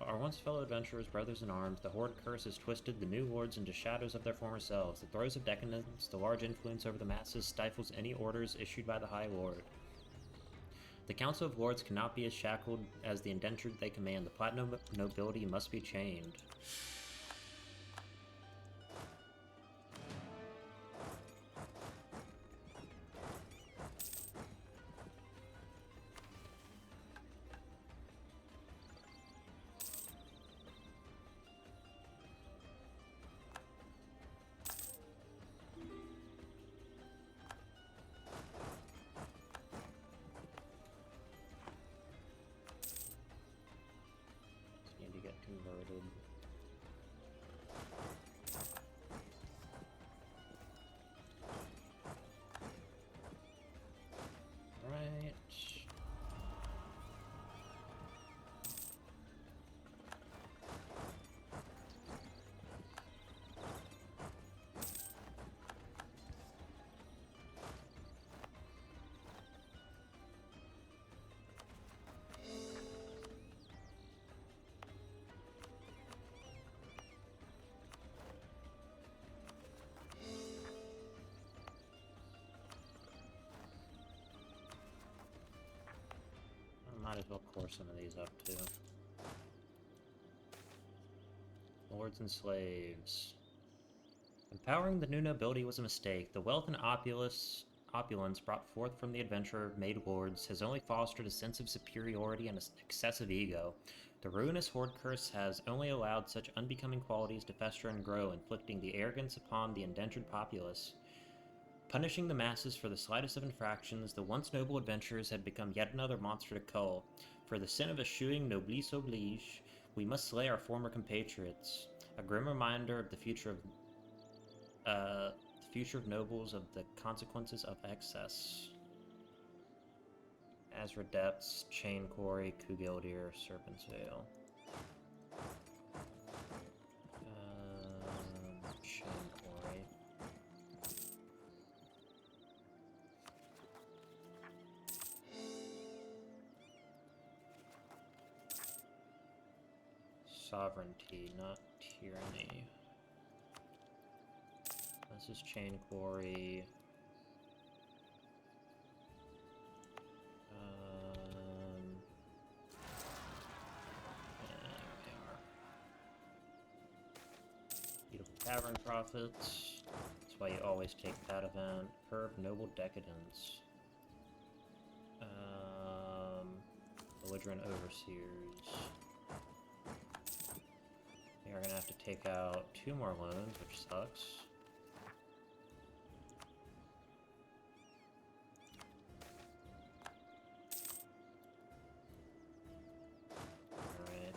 Our once fellow adventurers, brothers in arms, the Horde curse has twisted the new lords into shadows of their former selves. The throes of decadence, the large influence over the masses, stifles any orders issued by the High Lord. The Council of Lords cannot be as shackled as the indentured they command. The Platinum nobility must be chained. as well core some of these up too. Lords and slaves. Empowering the new nobility was a mistake. The wealth and opulence brought forth from the adventurer-made lords has only fostered a sense of superiority and an excessive ego. The ruinous horde curse has only allowed such unbecoming qualities to fester and grow, inflicting the arrogance upon the indentured populace. Punishing the masses for the slightest of infractions, the once noble adventurers had become yet another monster to cull. For the sin of eschewing noblesse oblige, we must slay our former compatriots. A grim reminder of the future of nobles, of the consequences of excess. Azra Depths, Chain Quarry, Kugildir, Serpent's Veil. Chain Quarry. Sovereignty, not tyranny. This is Chain Quarry. There we are. Beautiful Tavern Profits. That's why you always take that event. Curb Noble Decadence. Belligerent Overseers. We are gonna have to take out 2 more loans, which sucks. Alright.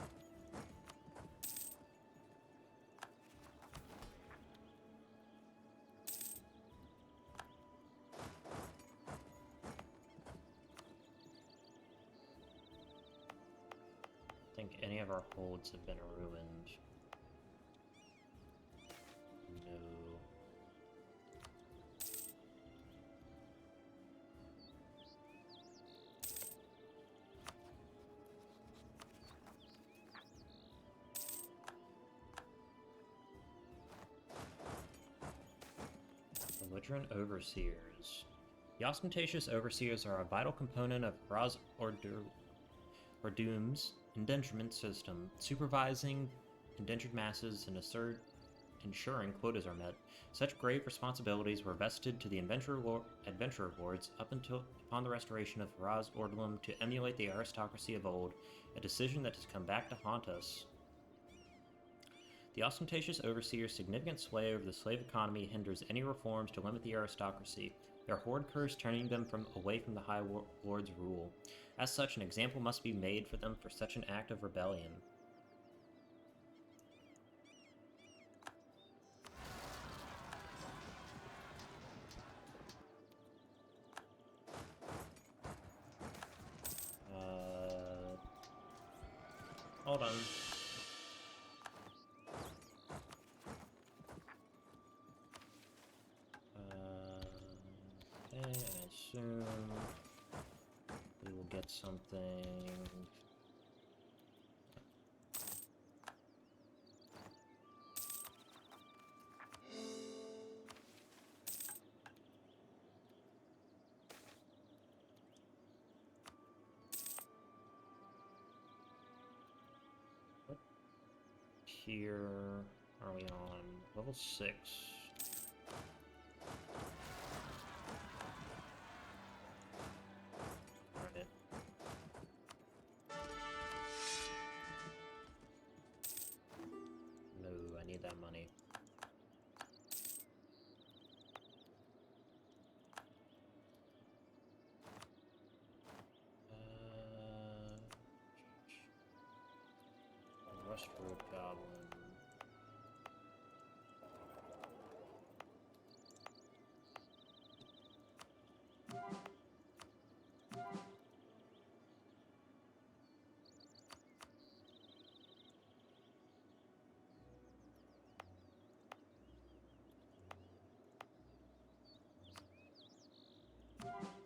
I think any of our holds have been ruined. No. Belligerent Overseers. The ostentatious overseers are a vital component of Haraz Ordlum's indenturement system, supervising indentured masses and ensuring quotas are met. Such grave responsibilities were vested to the adventurer lords upon the restoration of Haraz Ordlum to emulate the aristocracy of old, a decision that has come back to haunt us. The ostentatious overseer's significant sway over the slave economy hinders any reforms to limit the aristocracy, their horde curse turning them away from the High Lord's rule. As such, an example must be made for them for such an act of rebellion. Hold on. Okay, I assume we will get something. What tier are we on? Level 6. That money. Rustford Goblin.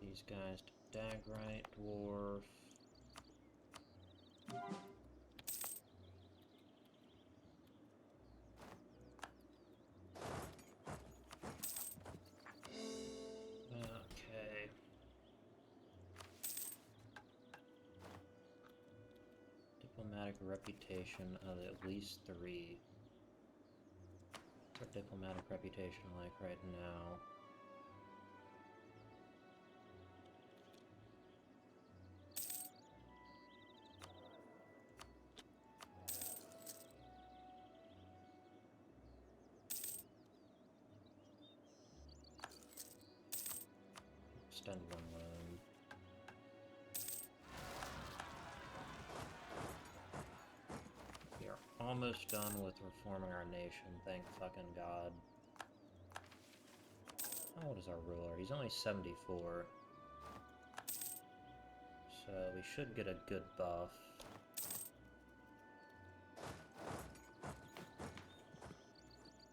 These guys to Dagrite Dwarf. Okay. diplomatic reputation of at least 3. What's our diplomatic reputation like right now? Extend 1 loan. We are almost done with reforming our nation, thank fucking God. How old is our ruler? He's only 74. So we should get a good buff.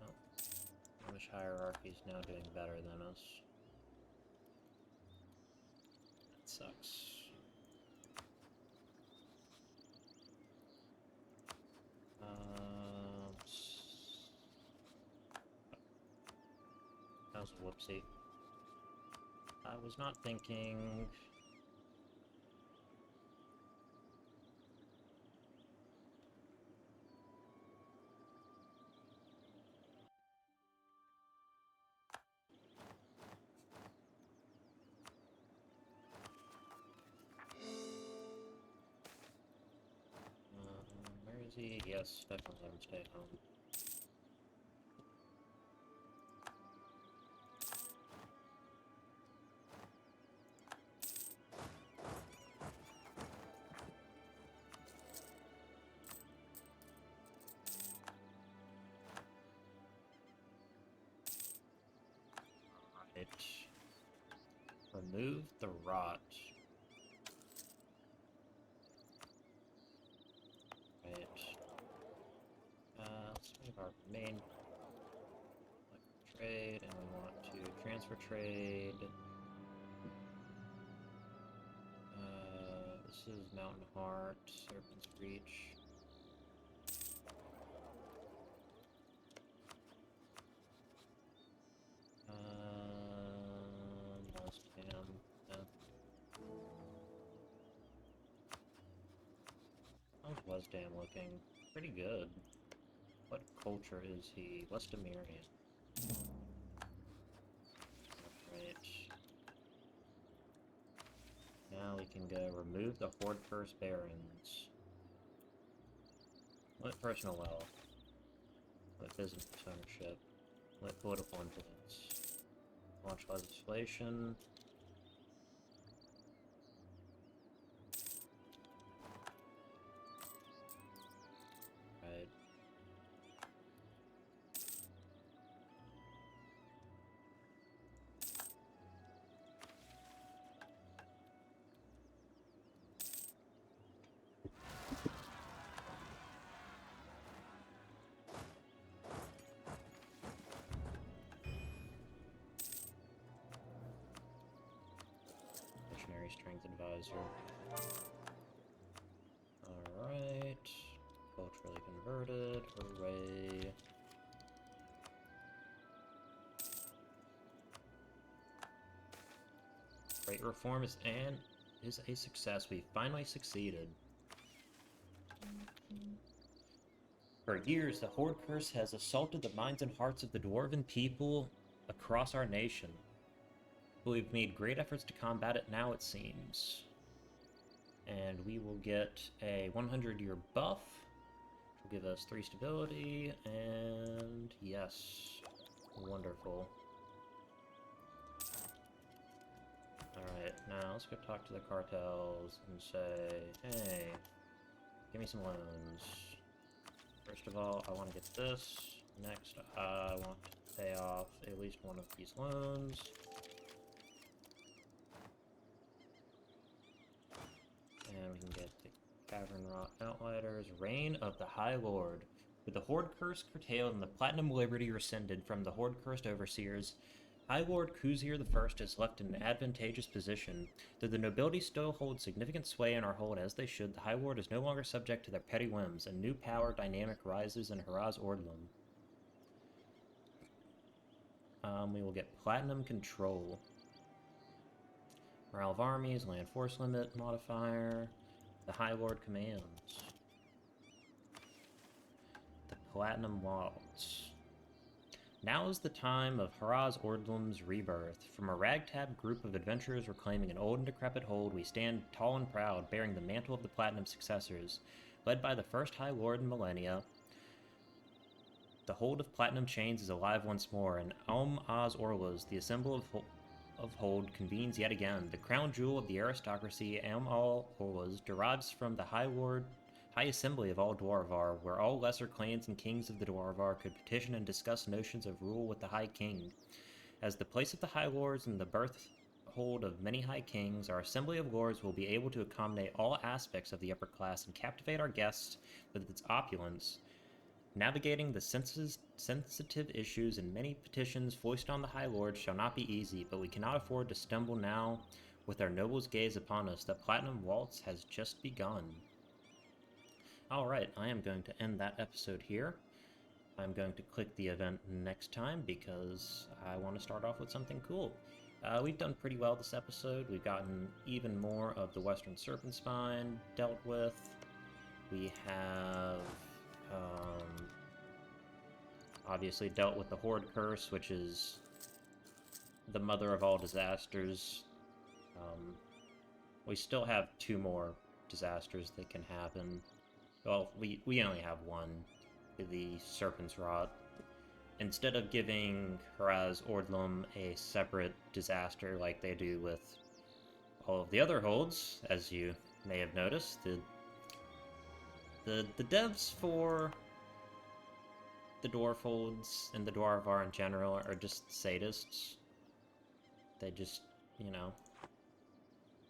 Oh, English hierarchy is now doing better than us. That sucks. That was a whoopsie. I was not thinking... where is he? Yes, definitely let him stay home. Right. Remove the rot. Right. Let's move our main trade, and we want to transfer trade. This is Mountain Heart, Serpent's Reach. Lost Ham. How's Wesdam looking? Pretty good. What culture is he? Westamirian. Right. Now we can go remove the Horde Curse Barons. Limit personal wealth. Limit business ownership. Limit political influence. Launch legislation. Right. Missionary Strength Advisor. Alright. Culturally converted. Hooray. Great reform is a success. We finally succeeded. For years, the Horde Curse has assaulted the minds and hearts of the Dwarven people across our nation. But we've made great efforts to combat it now, it seems. And we will get a 100-year buff, which will give us 3 stability, and yes, wonderful. Alright, now let's go talk to the cartels and say, hey, give me some loans. First of all, I want to get this. Next, I want to pay off at least one of these loans. And we can get the Cavern Rot Outlighters. Reign of the High Lord. With the Horde Curse curtailed and the Platinum Liberty rescinded from the Horde Cursed Overseers, High Lord Kuzir I is left in an advantageous position. Though the nobility still holds significant sway in our hold as they should, the High Lord is no longer subject to their petty whims. A new power dynamic rises in Haraz Ordlum. We will get Platinum Control. Morale of Armies, Land Force Limit modifier. The High Lord commands. Platinum Waltz. Now is the time of Haraz Ordlum's rebirth. From a ragtag group of adventurers reclaiming an old and decrepit hold, we stand tall and proud, bearing the mantle of the Platinum successors. Led by the first High Lord in millennia, the hold of Platinum Chains is alive once more, and Az Orlas, the symbol of hold, convenes yet again. The crown jewel of the aristocracy, Al Orlas, derives from the High Assembly of all Dwarvar, where all lesser clans and kings of the Dwarvar could petition and discuss notions of rule with the High King. As the place of the High Lords and the birthhold of many High Kings, our Assembly of Lords will be able to accommodate all aspects of the upper class and captivate our guests with its opulence. Navigating the sensitive issues and many petitions foisted on the High Lords shall not be easy, but we cannot afford to stumble now with our nobles' gaze upon us. The Platinum Waltz has just begun. Alright, I am going to end that episode here. I'm going to click the event next time because I want to start off with something cool. We've done pretty well this episode. We've gotten even more of the Western Serpent Spine dealt with. We have obviously dealt with the Horde Curse, which is the mother of all disasters. We still have 2 more disasters that can happen. Well, we only have one, the Serpent's Rot. Instead of giving Haraz Ordlum a separate disaster like they do with all of the other holds, as you may have noticed, the devs for the dwarf holds and the Dwarvar in general are just sadists. They just,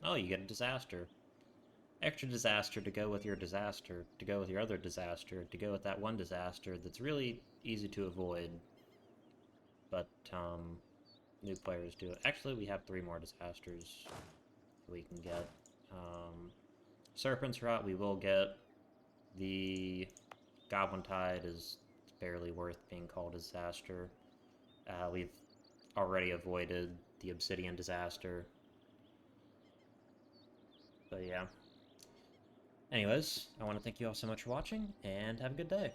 oh, you get a disaster. Extra disaster to go with your disaster, to go with your other disaster, to go with that one disaster that's really easy to avoid. But, new players do it. Actually, we have 3 more disasters we can get. Serpent's Rot we will get. The Goblin Tide is barely worth being called a disaster. We've already avoided the Obsidian disaster. But yeah. Anyways, I want to thank you all so much for watching, and have a good day.